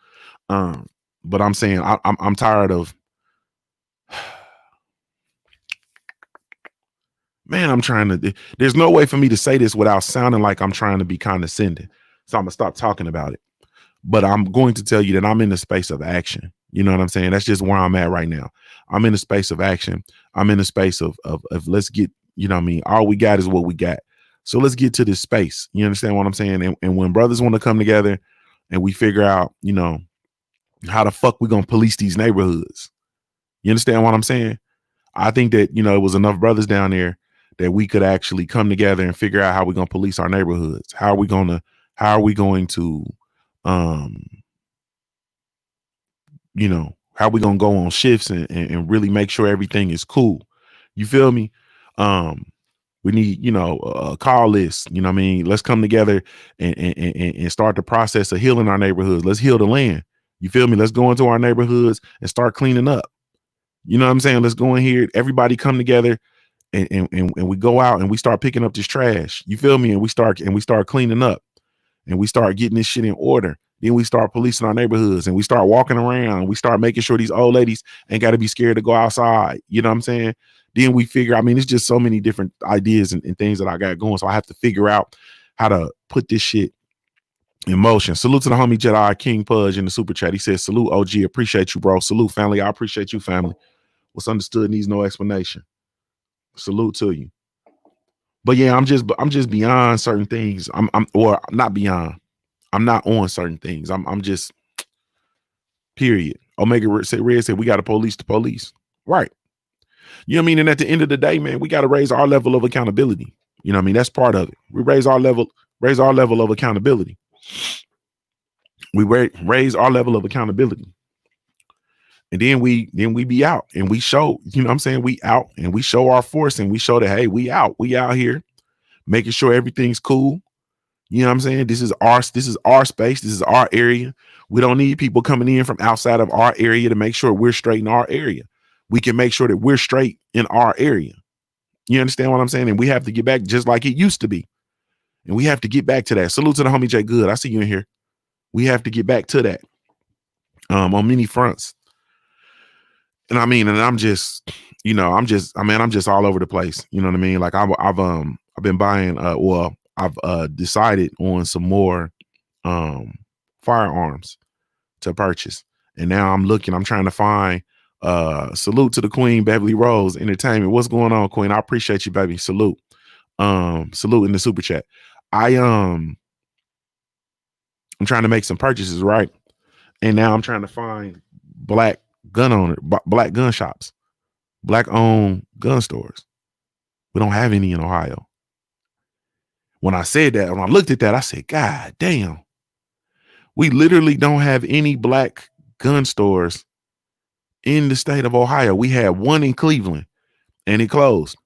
But I'm saying I'm tired of, man, there's no way for me to say this without sounding like I'm trying to be condescending. So I'm gonna stop talking about it. But I'm going to tell you that I'm in the space of action. You know what I'm saying? That's just where I'm at right now. I'm in the space of action. I'm in the space of let's get, all we got is what we got. So let's get to this space. You understand what I'm saying? And when brothers want to come together and we figure out, how the fuck we gonna police these neighborhoods? You understand what I'm saying? I think that, it was enough brothers down there that we could actually come together and figure out how we're gonna police our neighborhoods. How are we going to how we gonna go on shifts and really make sure everything is cool. You feel me? We need, a call list. You know what I mean? Let's come together and start the process of healing our neighborhoods. Let's heal the land. You feel me? Let's go into our neighborhoods and start cleaning up. You know what I'm saying? Let's go in here. Everybody come together and we go out and we start picking up this trash. You feel me? And we start cleaning up and we start getting this shit in order. Then we start policing our neighborhoods and we start walking around and we start making sure these old ladies ain't got to be scared to go outside. You know what I'm saying? Then we figure, it's just so many different ideas and things that I got going. So I have to figure out how to put this shit in motion. Salute to the homie Jedi King Pudge in the super chat. He says, salute OG. Appreciate you, bro. Salute family. I appreciate you, family. What's understood needs no explanation. Salute to you. But yeah, I'm just beyond certain things. I'm or not beyond. I'm not on certain things. I'm just period. Omega Red said we got to police the police. Right. You know what I mean? And at the end of the day, man, we got to raise our level of accountability. You know what I mean? That's part of it. We raise our level of accountability. We raise our level of accountability. And then we be out and we show, you know what I'm saying? We out and we show our force and we show that, hey, we out here making sure everything's cool. You know what I'm saying? This is our space. This is our area. We don't need people coming in from outside of our area to make sure we're straight in our area. We can make sure that we're straight in our area. You understand what I'm saying? And we have to get back just like it used to be. And we have to get back to that. Salute to the homie Jay Good. I see you in here. We have to get back to that on many fronts. And I mean, and I'm just, you know, I'm just all over the place. You know what I mean? Like I've been buying, I've decided on some more firearms to purchase. And now I'm trying to find salute to the Queen, Beverly Rose Entertainment. What's going on, Queen? I appreciate you, baby. Salute. Salute in the super chat. I'm trying to make some purchases, right? And now I'm trying to find black gun shops, black owned gun stores. We don't have any in Ohio. When I looked at that, I said, God damn, we literally don't have any black gun stores in the state of Ohio. We had one in Cleveland and it closed.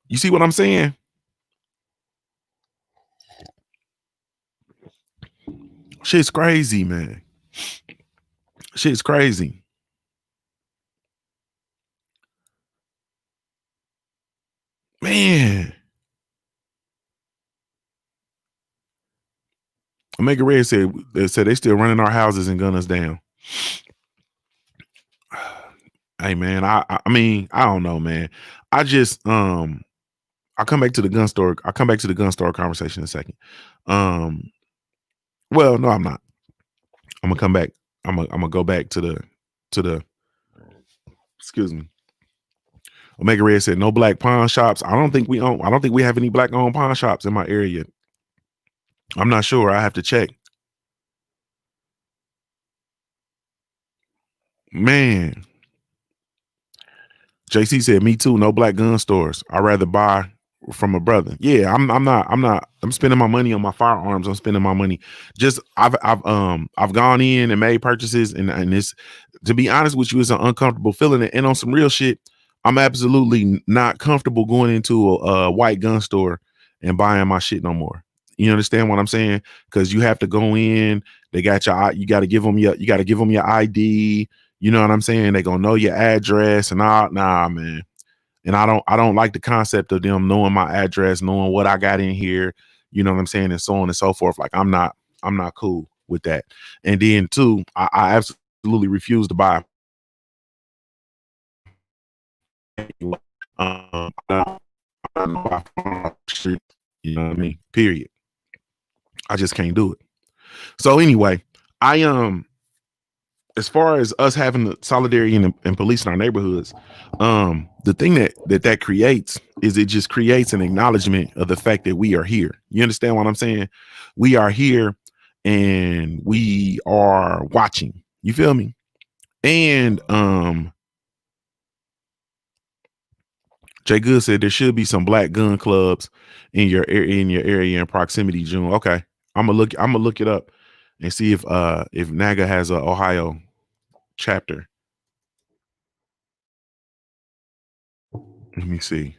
You see what I'm saying? Shit's crazy, man. Shit's crazy. Man. Omega Red said they still running our houses and gun us down. Hey man, I mean, I don't know, man. I just I'll come back to the gun store. I'll come back to the gun store conversation in a second. Well, no, I'm not. I'm gonna come back. I'm gonna go back to the excuse me. Omega Red said no black pawn shops. I don't think we have any black owned pawn shops in my area. I'm not sure. I have to check. Man. JC said, me too. No black gun stores. I'd rather buy from a brother. Yeah, I'm spending my money on my firearms. I'm spending my money. Just I've gone in and made purchases and it's, to be honest with you, it's an uncomfortable feeling. And on some real shit, I'm absolutely not comfortable going into a white gun store and buying my shit no more. You understand what I'm saying? Because you have to go in. They got you got to give them your ID. You know what I'm saying? They gonna know your address and all. Nah, man. And I don't like the concept of them knowing my address, knowing what I got in here. You know what I'm saying, and so on and so forth. Like I'm not cool with that. And then too, I absolutely refuse to buy. You know what I mean? Period. I just can't do it. So anyway, as far as us having the solidarity and police in our neighborhoods, the thing that creates is it just creates an acknowledgement of the fact that we are here. You understand what I'm saying? We are here and we are watching. You feel me? And Jay Good said there should be some black gun clubs in your area in proximity. June. Okay, I'm gonna look it up and see if NAGA has a Ohio chapter. Let me see.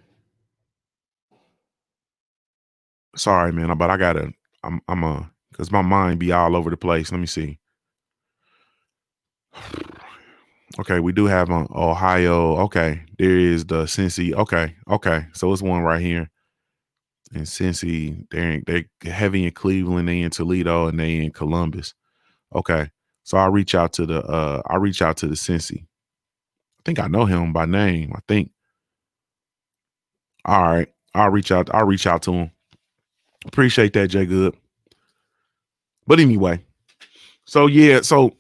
Sorry, man, but because my mind be all over the place. Let me see. Okay, we do have an Ohio. Okay, there is the Cincy. Okay, so it's one right here. And Cincy, they heavy in Cleveland, they in Toledo, and they in Columbus. Okay, so I'll reach out to the Cincy. I think I know him by name. I think. All right, I'll reach out to him. Appreciate that, Jay Good. But anyway, so yeah, so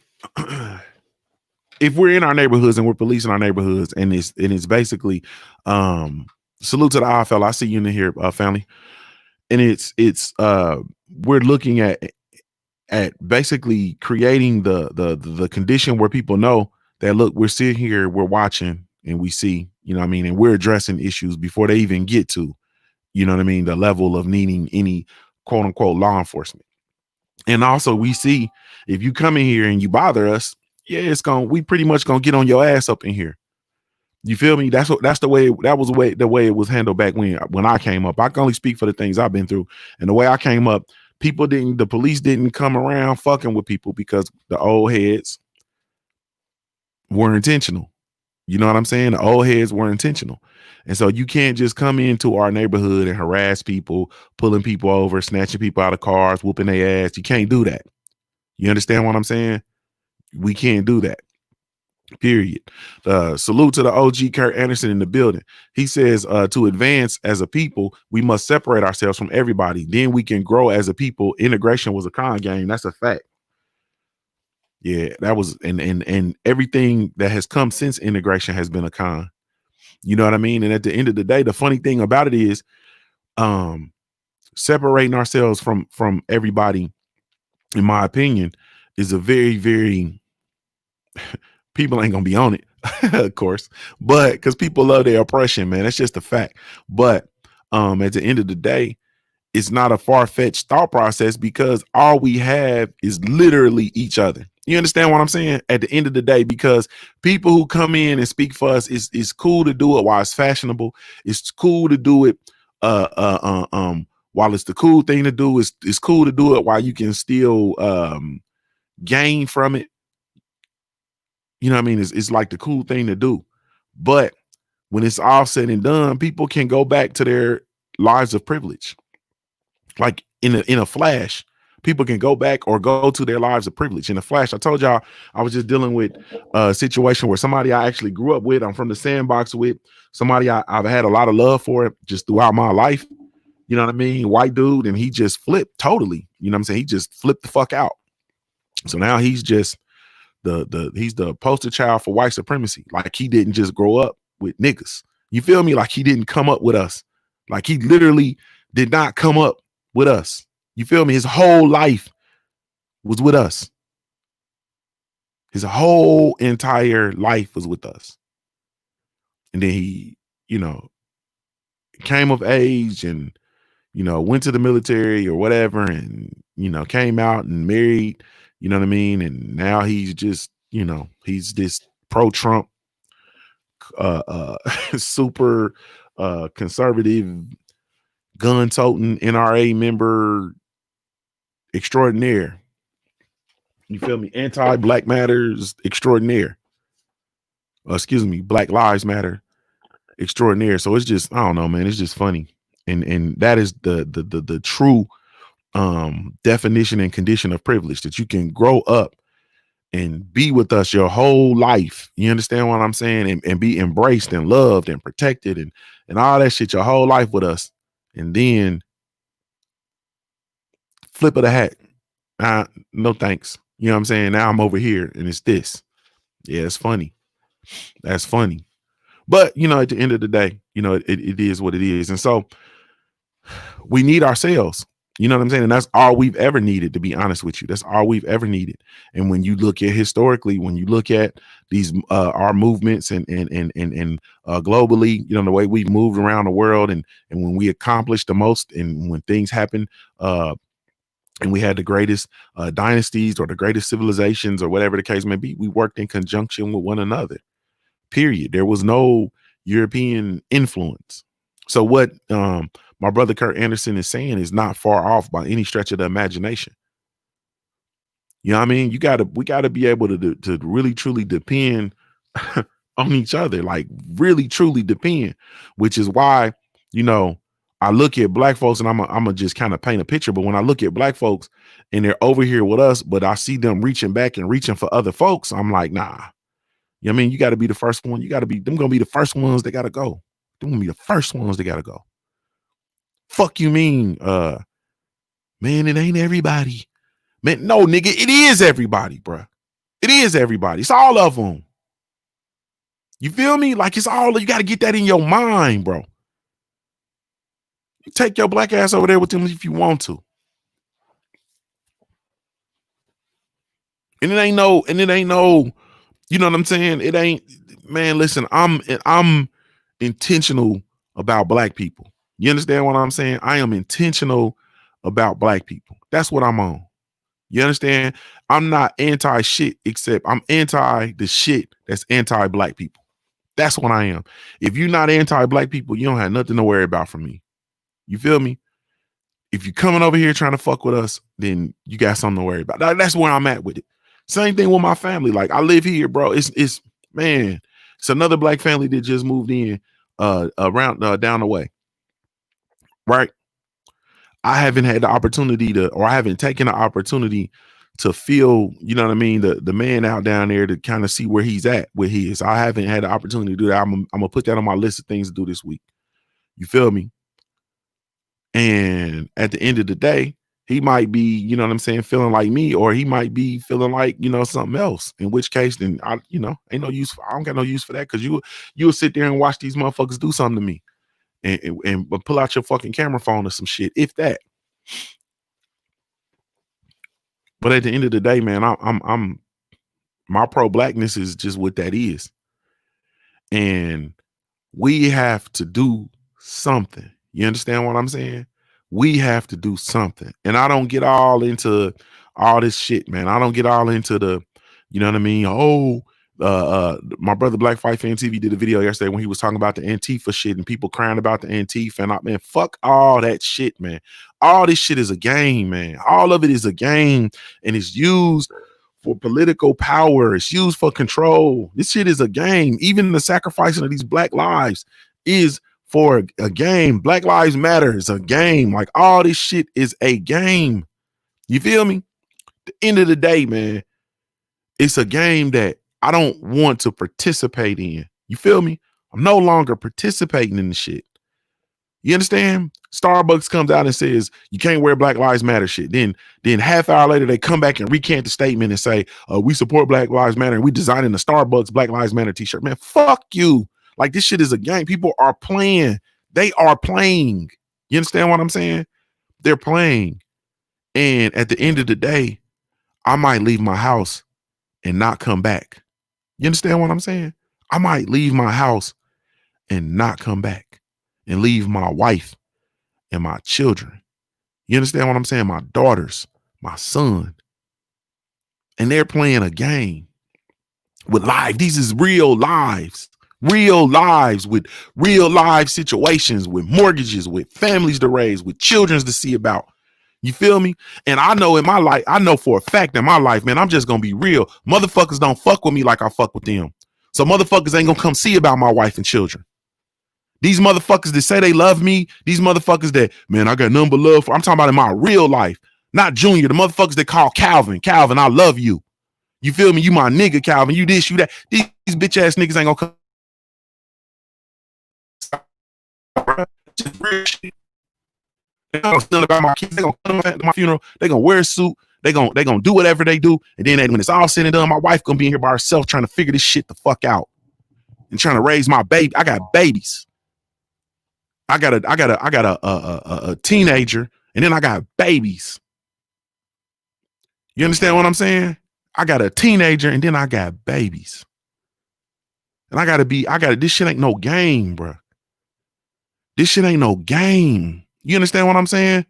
if we're in our neighborhoods and we're policing our neighborhoods, and it's basically salute to the IFL. I see you in here, family. And it's we're looking at basically creating the condition where people know that look, we're sitting here, we're watching, and we see, you know what I mean, and we're addressing issues before they even get to, you know what I mean, the level of needing any quote unquote law enforcement. And also we see if you come in here and you bother us, yeah, we pretty much gonna get on your ass up in here. You feel me? That's the way that was the way it was handled back when I came up. I can only speak for the things I've been through. And the way I came up, the police didn't come around fucking with people because the old heads were intentional. You know what I'm saying? The old heads were intentional. And so you can't just come into our neighborhood and harass people, pulling people over, snatching people out of cars, whooping their ass. You can't do that. You understand what I'm saying? We can't do that. Period. Salute to the OG Kurt Anderson in the building. He says, to advance as a people, we must separate ourselves from everybody. Then we can grow as a people. Integration was a con game. That's a fact. Yeah, that was and everything that has come since integration has been a con. You know what I mean? And at the end of the day, the funny thing about it is separating ourselves from everybody, in my opinion, is a very, very people ain't gonna be on it, of course, but because people love their oppression, man. That's just a fact. But at the end of the day, it's not a far-fetched thought process because all we have is literally each other. You understand what I'm saying? At the end of the day, because people who come in and speak for us, it's cool to do it while it's fashionable. It's cool to do it while it's the cool thing to do. It's cool to do it while you can still gain from it. You know what I mean? It's like the cool thing to do. But when it's all said and done, people can go back to their lives of privilege. Like in a flash, people can go back or go to their lives of privilege in a flash. I told y'all I was just dealing with a situation where somebody I actually grew up with, I'm from the sandbox with, somebody I've had a lot of love for just throughout my life. You know what I mean? White dude, and he just flipped totally. You know what I'm saying? He just flipped the fuck out. So now he's just he's the poster child for white supremacy. Like he didn't just grow up with niggas. You feel me? Like he didn't come up with us. Like he literally did not come up with us. You feel me? His whole life was with us. His whole entire life was with us. And then he, you know, came of age and, you know, went to the military or whatever and, you know, came out and married, you know what I mean? And now he's just, you know, he's this pro-Trump, super conservative, gun-toting NRA member extraordinaire. You feel me? Anti-Black Matters extraordinaire. Excuse me, Black Lives Matter extraordinaire. So it's just, I don't know, man. It's just funny. And that is the true definition and condition of privilege, that you can grow up and be with us your whole life. You understand what I'm saying? And be embraced and loved and protected and all that shit your whole life with us. And then flip of the hat. No thanks. You know what I'm saying? Now I'm over here and it's this. Yeah, it's funny. That's funny. But, you know, at the end of the day, you know, it is what it is. And so we need ourselves. You know what I'm saying? And that's all we've ever needed, to be honest with you. That's all we've ever needed. And when you look at historically, when you look at these our movements and globally, you know, the way we've moved around the world and when we accomplished the most and when things happen, and we had the greatest dynasties or the greatest civilizations or whatever the case may be, we worked in conjunction with one another. Period. There was no European influence. So what my brother Kurt Anderson is saying is not far off by any stretch of the imagination. You know what I mean? We gotta be able to really truly depend on each other, like really truly depend, which is why, you know, I look at black folks and I'm gonna just kind of paint a picture. But when I look at black folks and they're over here with us, but I see them reaching back and reaching for other folks, I'm like, nah. You know what I mean? You got to be the first one. You got to be, them gonna be the first ones that gotta go. Them gonna be the first ones that gotta go. Fuck you mean, man, it ain't everybody. Man, no, nigga, it is everybody, bro. It is everybody. It's all of them. You feel me? Like it's all, you got to get that in your mind, bro. You take your black ass over there with them if you want to. And it ain't no You know what I'm saying? It ain't, man, listen, I'm intentional about black people. You understand what I'm saying? I am intentional about black people. That's what I'm on. You understand? I'm not anti shit, except I'm anti the shit that's anti black people. That's what I am. If you're not anti black people, you don't have nothing to worry about from me. You feel me? If you're coming over here trying to fuck with us, then you got something to worry about. That's where I'm at with it. Same thing with my family. Like, I live here, bro. It's man, it's another black family that just moved in around down the way. Right? I haven't had the opportunity to, or I haven't taken the opportunity to feel, you know what I mean, the man out down there to kind of see where he's at with his. I haven't had the opportunity to do that. I'm gonna put that on my list of things to do this week. You feel me? And at the end of the day, he might be, you know what I'm saying, feeling like me, or he might be feeling like, you know, something else. In which case, then I, you know, ain't no use. I don't got no use for that, because you'll sit there and watch these motherfuckers do something to me, and pull out your fucking camera phone or some shit, if that. But at the end of the day, man, I'm my pro blackness is just what that is, and we have to do something. You understand what I'm saying? We have to do something. And I don't get all into all this shit, man. I don't get all into the, you know what I mean? Oh, my brother Black Fight Fan TV did a video yesterday when he was talking about the Antifa shit and people crying about the Antifa. And man, fuck all that shit, man. All this shit is a game, man. All of it is a game, and it's used for political power. It's used for control. This shit is a game. Even the sacrificing of these black lives is for a game. Black Lives Matter is a game. Like, all this shit is a game. You feel me? At the end of the day, man, it's a game that I don't want to participate in. You feel me? I'm no longer participating in the shit. You understand? Starbucks comes out and says you can't wear Black Lives Matter shit. Then half hour later they come back and recant the statement and say we support Black Lives Matter and we designing the Starbucks Black Lives Matter t-shirt. Man, fuck you. Like, this shit is a game. People are playing. They are playing. You understand what I'm saying? They're playing. And at the end of the day, I might leave my house and not come back. You understand what I'm saying? I might leave my house and not come back, and leave my wife and my children. You understand what I'm saying? My daughters, my son. And they're playing a game with life. These is real lives with real life situations, with mortgages, with families to raise, with children to see about. You feel me? And I know in my life, I know for a fact in my life, man, I'm just gonna be real. Motherfuckers don't fuck with me like I fuck with them. So motherfuckers ain't gonna come see about my wife and children. These motherfuckers that say they love me, these motherfuckers that, man, I got nothing but love for. I'm talking about in my real life, not Junior. The motherfuckers that call Calvin, I love you. You feel me? You my nigga, Calvin. You this, you that. These bitch ass niggas ain't gonna come. Just real shit. They don't know about my kids. They gonna come to my funeral. They gonna wear a suit. They gonna do whatever they do. And then when it's all said and done, my wife gonna be in here by herself trying to figure this shit the fuck out and trying to raise my baby. I got babies. I got a teenager, and then I got babies. You understand what I'm saying? I got a teenager, and then I got babies. And this shit ain't no game, bro. This shit ain't no game. You understand what I'm saying?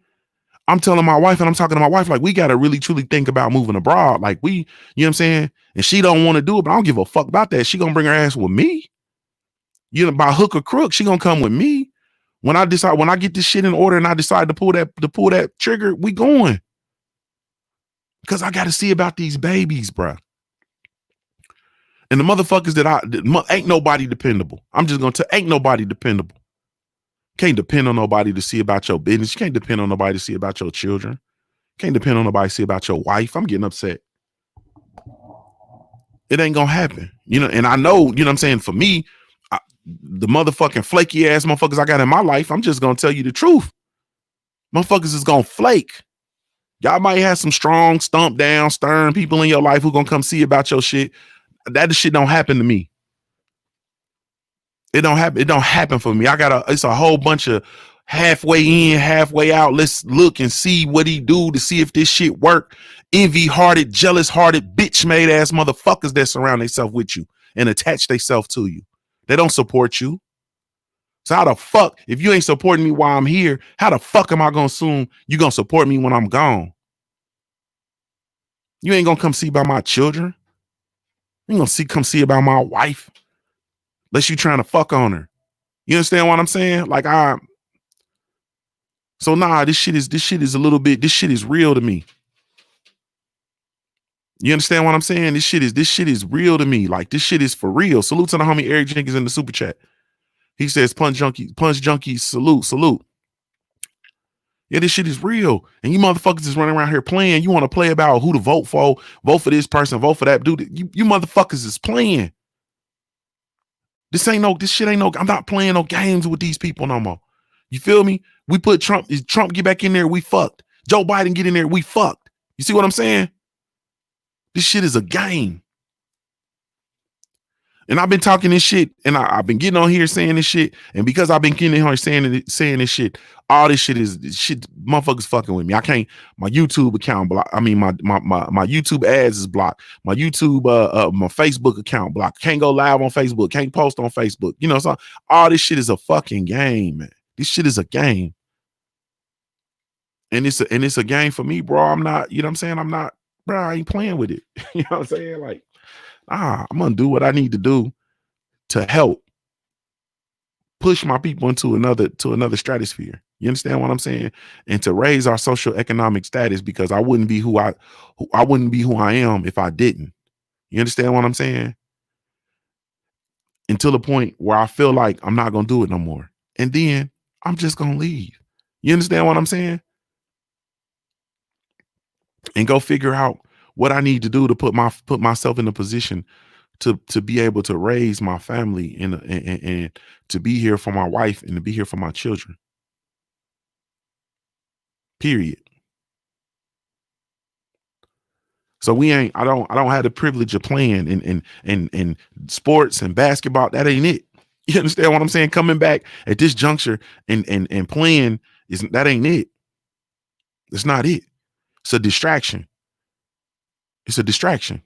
I'm telling my wife, and I'm talking to my wife, like, we got to really truly think about moving abroad. Like, you know what I'm saying? And she don't want to do it, but I don't give a fuck about that. She gonna bring her ass with me. You know, by hook or crook, she gonna come with me. When I get this shit in order and I decide to pull that trigger, we going. Because I got to see about these babies, bro. And the motherfuckers ain't nobody dependable. I'm just going to ain't nobody dependable. Can't depend on nobody to see about your business. You can't depend on nobody to see about your children. Can't depend on nobody to see about your wife. I'm getting upset. It ain't going to happen. You know, and I know, you know what I'm saying? For me, the motherfucking flaky ass motherfuckers I got in my life, I'm just going to tell you the truth. Motherfuckers is going to flake. Y'all might have some strong, stomp down, stern people in your life who gonna come see about your shit. That shit don't happen to me. It don't happen. It don't happen for me. It's a whole bunch of halfway in, halfway out. Let's look and see what he do to see if this shit work. Envy hearted, jealous hearted, bitch made ass motherfuckers that surround themselves with you and attach themselves to you. They don't support you. So how the fuck, if you ain't supporting me while I'm here, how the fuck am I gonna assume you gonna support me when I'm gone? You ain't gonna come see about my children. You ain't gonna come see about my wife unless you trying to fuck on her. You understand what I'm saying? Like so nah, this shit is a little bit, this shit is real to me. You understand what I'm saying? This shit is real to me. Like this shit is for real. Salute to the homie Eric Jenkins in the super chat. He says punch junkie, salute. Yeah, this shit is real. And you motherfuckers is running around here playing. You want to play about who to vote for this person, vote for that dude. You motherfuckers is playing. This shit ain't no, I'm not playing no games with these people no more. You feel me? We put Trump get back in there, we fucked. Joe Biden get in there, we fucked. You see what I'm saying? This shit is a game. And I've been talking this shit, and I've been getting on here saying this shit, and because I've been getting in here saying this shit, all this shit motherfuckers fucking with me. I can't, my YouTube account blocked. I mean, my YouTube ads is blocked. My YouTube, my Facebook account blocked. Can't go live on Facebook. Can't post on Facebook. You know, so all this shit is a fucking game, man. This shit is a game. And it's a game for me, bro. I'm not, you know what I'm saying? I'm not, bro, I ain't playing with it. You know what I'm saying? Like, I'm gonna do what I need to do to help push my people into another stratosphere. You understand what I'm saying? And to raise our social economic status, because I wouldn't be who I am if I didn't. You understand what I'm saying? Until the point where I feel like I'm not gonna do it no more. And then I'm just gonna leave. You understand what I'm saying? And go figure out what I need to do to put myself in a position to be able to raise my family and to be here for my wife and to be here for my children. Period. So I don't have the privilege of playing in sports and basketball. That ain't it. You understand what I'm saying? Coming back at this juncture and playing that ain't it. It's not it. It's a distraction. It's a distraction.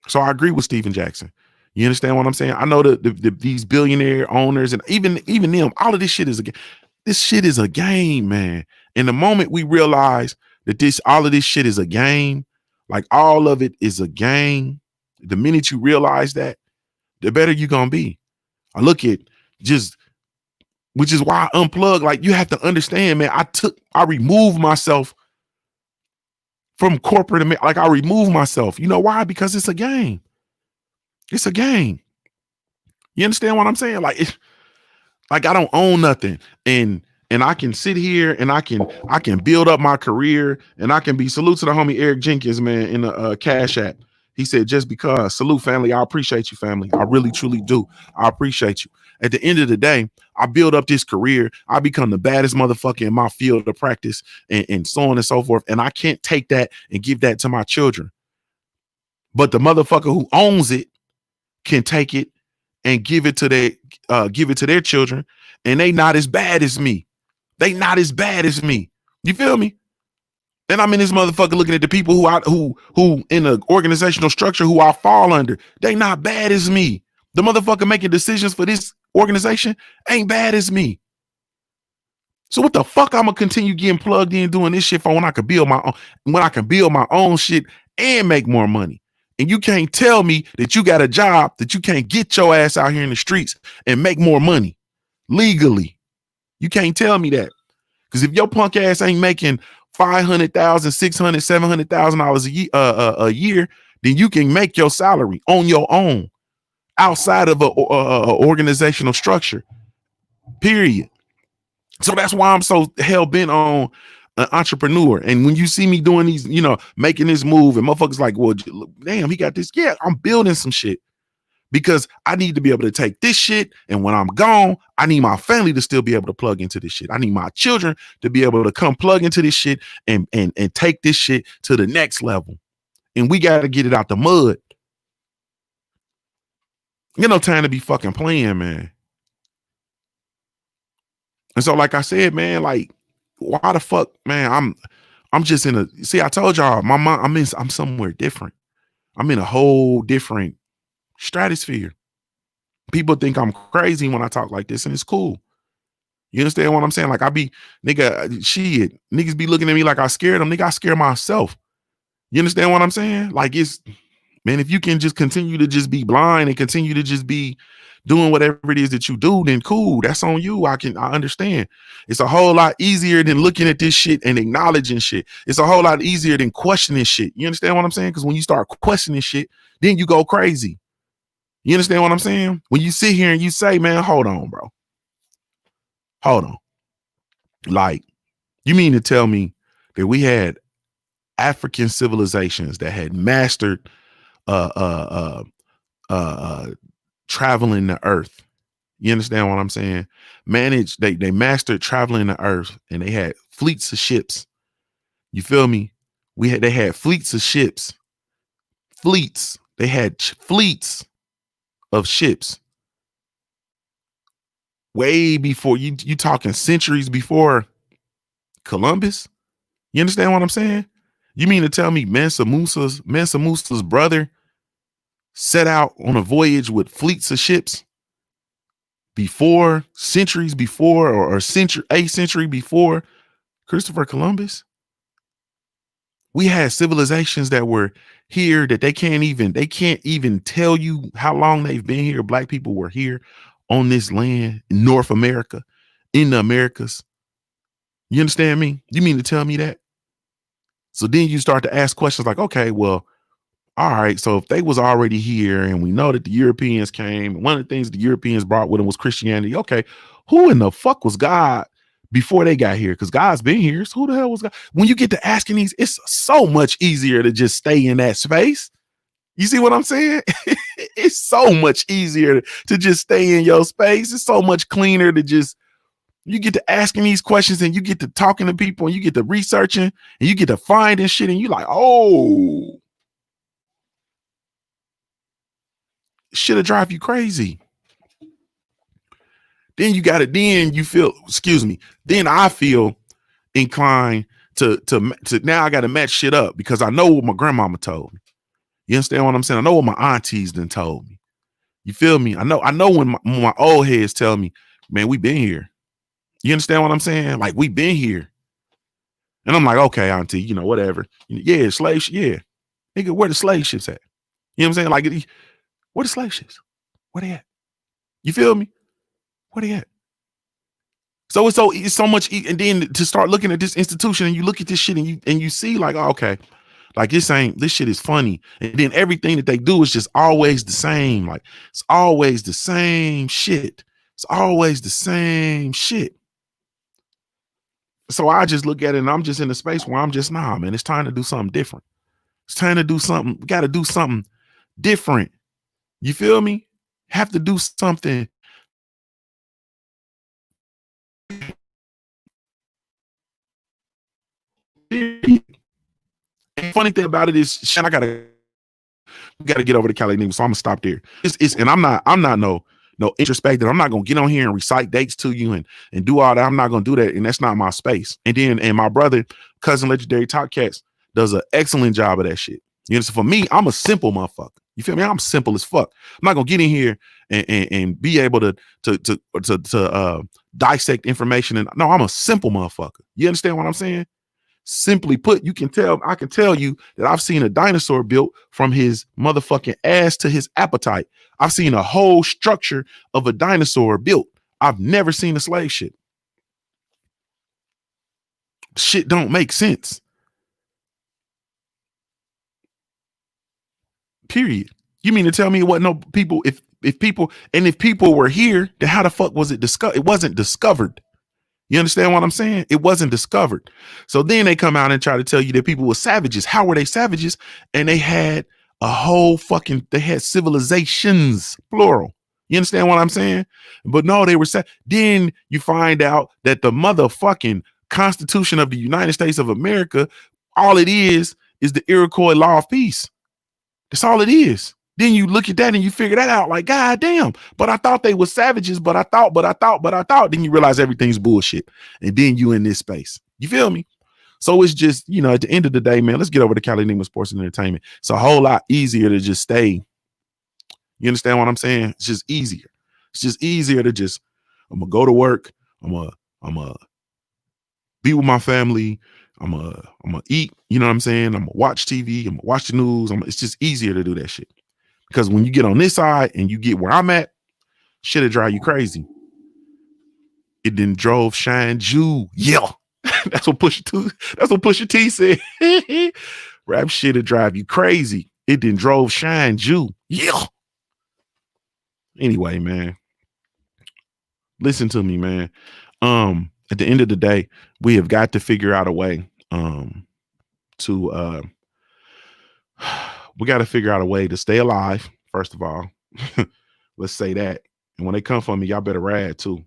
So I agree with Steven Jackson. You understand what I'm saying? I know that these billionaire owners and even them, all of this shit is a game, man. And the moment we realize that all of this shit is a game, like all of it is a game, the minute you realize that, the better you're gonna be. I look at which is why I unplug. Like you have to understand, man. I removed myself from corporate. Like I removed myself. You know why? Because it's a game. It's a game. You understand what I'm saying? Like I don't own nothing, and I can sit here and I can build up my career, and I can be salute to the homie Eric Jenkins, man, in the Cash App. He said, just because, salute family. I appreciate you, family. I really, truly do. I appreciate you. At the end of the day, I build up this career. I become the baddest motherfucker in my field of practice and so on and so forth. And I can't take that and give that to my children. But the motherfucker who owns it can take it and give it to their children, and they not as bad as me. They not as bad as me. You feel me? And I'm in this motherfucker looking at the people who in the organizational structure who I fall under. They not bad as me. The motherfucker making decisions for this organization ain't bad as me. So what the fuck I'm gonna continue getting plugged in doing this shit for when I can build my own shit and make more money? And you can't tell me that you got a job that you can't get your ass out here in the streets and make more money legally. You can't tell me that. Because if your punk ass ain't making $500,000, $600,000, $700,000 a year, then you can make your salary on your own outside of a organizational structure. Period. So that's why I'm so hell bent on an entrepreneur. And when you see me doing these, making this move, and motherfuckers like, well, damn, he got this. Yeah, I'm building some shit because I need to be able to take this shit. And when I'm gone, I need my family to still be able to plug into this shit. I need my children to be able to come plug into this shit and take this shit to the next level. And we got to get it out the mud. You no time to be fucking playing, man. And so, like I said, man, like, why the fuck, man? I'm just in a, see, I told y'all, my mom, I'm somewhere different. I'm in a whole different stratosphere. People think I'm crazy when I talk like this, and it's cool. You understand what I'm saying? Like, I be, nigga, shit, niggas be looking at me like I scared them. Nigga, I scare myself. You understand what I'm saying? Like, it's, man, if you can just continue to just be blind and continue to just be doing whatever it is that you do, then cool. That's on you. I understand. It's a whole lot easier than looking at this shit and acknowledging shit. It's a whole lot easier than questioning shit. You understand what I'm saying? Because when you start questioning shit, then you go crazy. You understand what I'm saying? When you sit here and you say, man, hold on, bro. Hold on. Like, you mean to tell me that we had African civilizations that had mastered uh uh traveling the earth? You understand what I'm saying? They mastered traveling the earth, and they had fleets of ships. You feel me? They had fleets of ships. Fleets. They had fleets of ships way before you talking centuries before Columbus. You understand what I'm saying? You mean to tell me Mansa Musa's brother set out on a voyage with fleets of ships before, centuries before, or a century before Christopher Columbus? We had civilizations that were here that they can't even tell you how long they've been here. Black people were here on this land in North America, in the Americas. You understand me? You mean to tell me that? So then you start to ask questions like, okay, well, all right, so if they was already here and we know that the Europeans came, and one of the things the Europeans brought with them was Christianity, okay, who in the fuck was God before they got here? Because God's been here. So who the hell was God? When you get to asking these, it's so much easier to just stay in that space. You see what I'm saying? It's so much easier to just stay in your space. It's so much cleaner to just, you get to asking these questions and you get to talking to people and you get to researching and you get to finding shit and you like, oh, shit'll drive you crazy. Then you got it. Then you feel, excuse me. Then I feel inclined to now I got to match shit up because I know what my grandmama told me. You understand what I'm saying? I know what my aunties done told me. You feel me? I know when my old heads tell me, man, we been here. You understand what I'm saying? Like, we been here. And I'm like, okay, auntie, you know, whatever. Yeah, slave, yeah. Nigga, where the slave ships at? You know what I'm saying? Like, where the slave ships? Where they at? You feel me? Where they at? So it's so much, and then to start looking at this institution and you look at this shit and you see like, oh, okay, like this shit is funny. And then everything that they do is just always the same. Like, it's always the same shit. It's always the same shit. So I just look at it and I'm just in a space where I'm just, nah, man, it's time to do something different. It's time to do something. We got to do something different. You feel me? Have to do something. The funny thing about it is, shit, we got to get over to Cali, so I'm gonna stop there. And I'm not no introspective. I'm not gonna get on here and recite dates to you and do all that. I'm not gonna do that, and that's not my space. And my brother, cousin Legendary Top Cats, does an excellent job of that shit. You know, so for me, I'm a simple motherfucker. You feel me? I'm simple as fuck. I'm not gonna get in here and be able to dissect information. And no, I'm a simple motherfucker. You understand what I'm saying? Simply put, I can tell you that I've seen a dinosaur built from his motherfucking ass to his appetite. I've seen a whole structure of a dinosaur built. I've never seen a slave ship. Shit don't make sense. Period. You mean to tell me what? No people, if people were here, then how the fuck was it discovered? It wasn't discovered. You understand what I'm saying? It wasn't discovered. So then they come out and try to tell you that people were savages. How were they savages? And they had they had civilizations, plural. You understand what I'm saying? But no, they were then you find out that the motherfucking Constitution of the United States of America, all it is the Iroquois Law of Peace. That's all it is. Then you look at that and you figure that out like, God damn, but I thought they were savages, but I thought. Then you realize everything's bullshit. And then you in this space. You feel me? So it's just, at the end of the day, man, let's get over to Cali Nima Sports and Entertainment. It's a whole lot easier to just stay. You understand what I'm saying? It's just easier. It's just easier to just, I'm gonna go to work. I'm gonna be with my family. I'm gonna eat. You know what I'm saying? I'm gonna watch TV. I'm gonna watch the news. It's just easier to do that shit. Because when you get on this side and you get where I'm at, shit'll drive you crazy. It then drove Shine Jew. Yeah. That's what Pusha T said. Rap shit'll drive you crazy. It then drove Shine Jew. Yeah. Anyway, man. Listen to me, man. At the end of the day, we have got to figure out a way we got to figure out a way to stay alive, first of all. Let's say that. And when they come for me, y'all better ride too.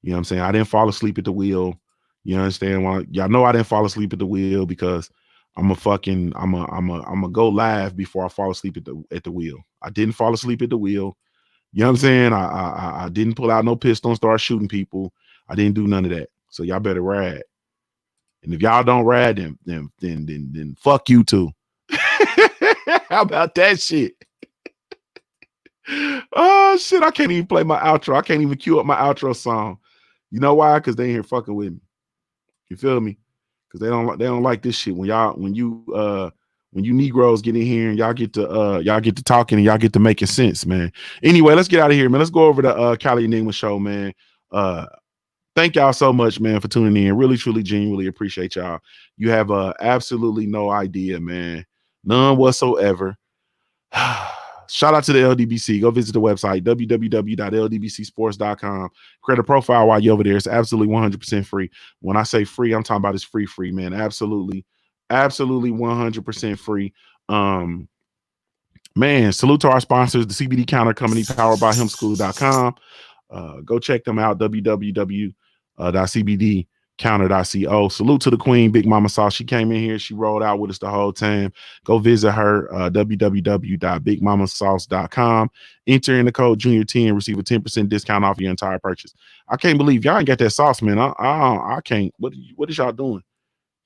You know what I'm saying? I didn't fall asleep at the wheel. You understand? Y'all know I didn't fall asleep at the wheel because I'm a go live before I fall asleep at the wheel. I didn't fall asleep at the wheel. You know what I'm saying? I didn't pull out no pistol and start shooting people. I didn't do none of that. So y'all better ride. And if y'all don't ride, then fuck you too. How about that shit? Oh shit! I can't even play my outro. I can't even cue up my outro song. You know why? Because they ain't here fucking with me. You feel me? Because they don't like this shit. When you Negroes get in here and y'all get to talking and y'all get to making sense, man. Anyway, let's get out of here, man. Let's go over the Cali Enigma show, man. Thank y'all so much, man, for tuning in. Really, truly, genuinely appreciate y'all. You have absolutely no idea, man. None whatsoever. Shout out to the LDBC. Go visit the website, www.ldbcsports.com. Create a profile while you're over there. It's absolutely 100% free. When I say free, I'm talking about it's free, man. Absolutely 100% free. Man, salute to our sponsors, the CBD Counter Company, powered by hemschool.com. Go check them out, www.cbdcounter.co. Salute to the queen, Big Mama Sauce. She came in here. She rolled out with us the whole time. Go visit her, www.bigmamasauce.com. Enter in the code Junior10, receive a 10% discount off your entire purchase. I can't believe y'all ain't got that sauce, man. I can't. What is y'all doing?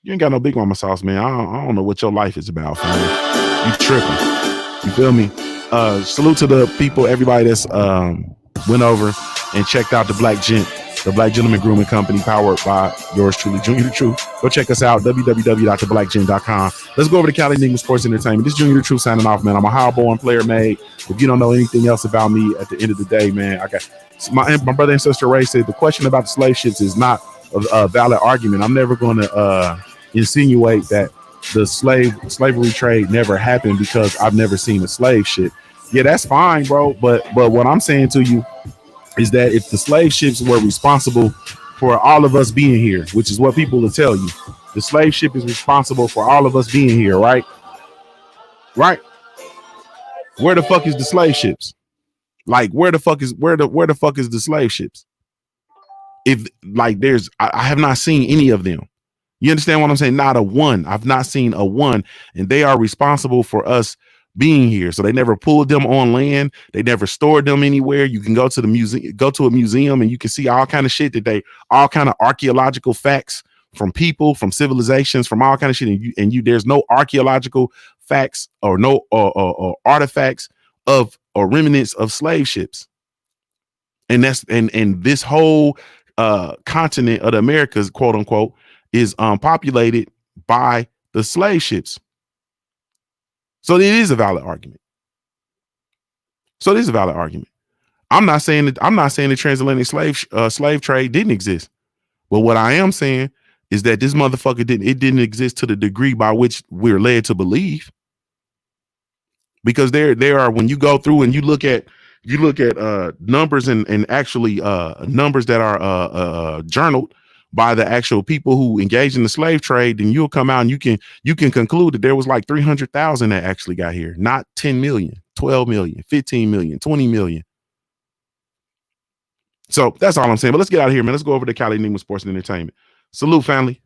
You ain't got no Big Mama Sauce, man. I don't know what your life is about, fam. You tripping. You feel me? Salute to the people, everybody that's went over and checked out the Black Gentleman Grooming Company, powered by yours truly, Junior the Truth. Go check us out, www.theblackgent.com. Let's go over to Cali Enigma Sports Entertainment. This is Junior the Truth signing off, man. I'm a highborn player made. If you don't know anything else about me, at the end of the day, man, I got my brother and sister Ray said the question about the slave ships is not a valid argument. I'm never going to insinuate that the slavery trade never happened because I've never seen a slave ship. Yeah, that's fine, bro. But what I'm saying to you is that if the slave ships were responsible for all of us being here, which is what people will tell you, the slave ship is responsible for all of us being here, right? Right? Where the fuck is the slave ships? Like, where the fuck is the slave ships? If like I have not seen any of them. You understand what I'm saying? Not a one. I've not seen a one, and they are responsible for us being here. So they never pulled them on land. They never stored them anywhere. You can go to the museum, go to a museum, and you can see all kind of shit all kind of archaeological facts from people, from civilizations, from all kind of shit. And there's no archaeological facts or no or artifacts of or remnants of slave ships. And that's and this whole continent of the Americas, quote unquote, is populated by the slave ships. So it is a valid argument. I'm not saying the transatlantic slave trade didn't exist. But what I am saying is that this motherfucker didn't exist to the degree by which we're led to believe. Because there are, when you go through and you look at numbers and actually numbers that are journaled by the actual people who engage in the slave trade, then you'll come out and you can conclude that there was like 300,000 that actually got here, not 10 million, 12 million, 15 million, 20 million. So that's all I'm saying. But let's get out of here, man. Let's go over to Cali Enigma Sports and Entertainment. Salute, family.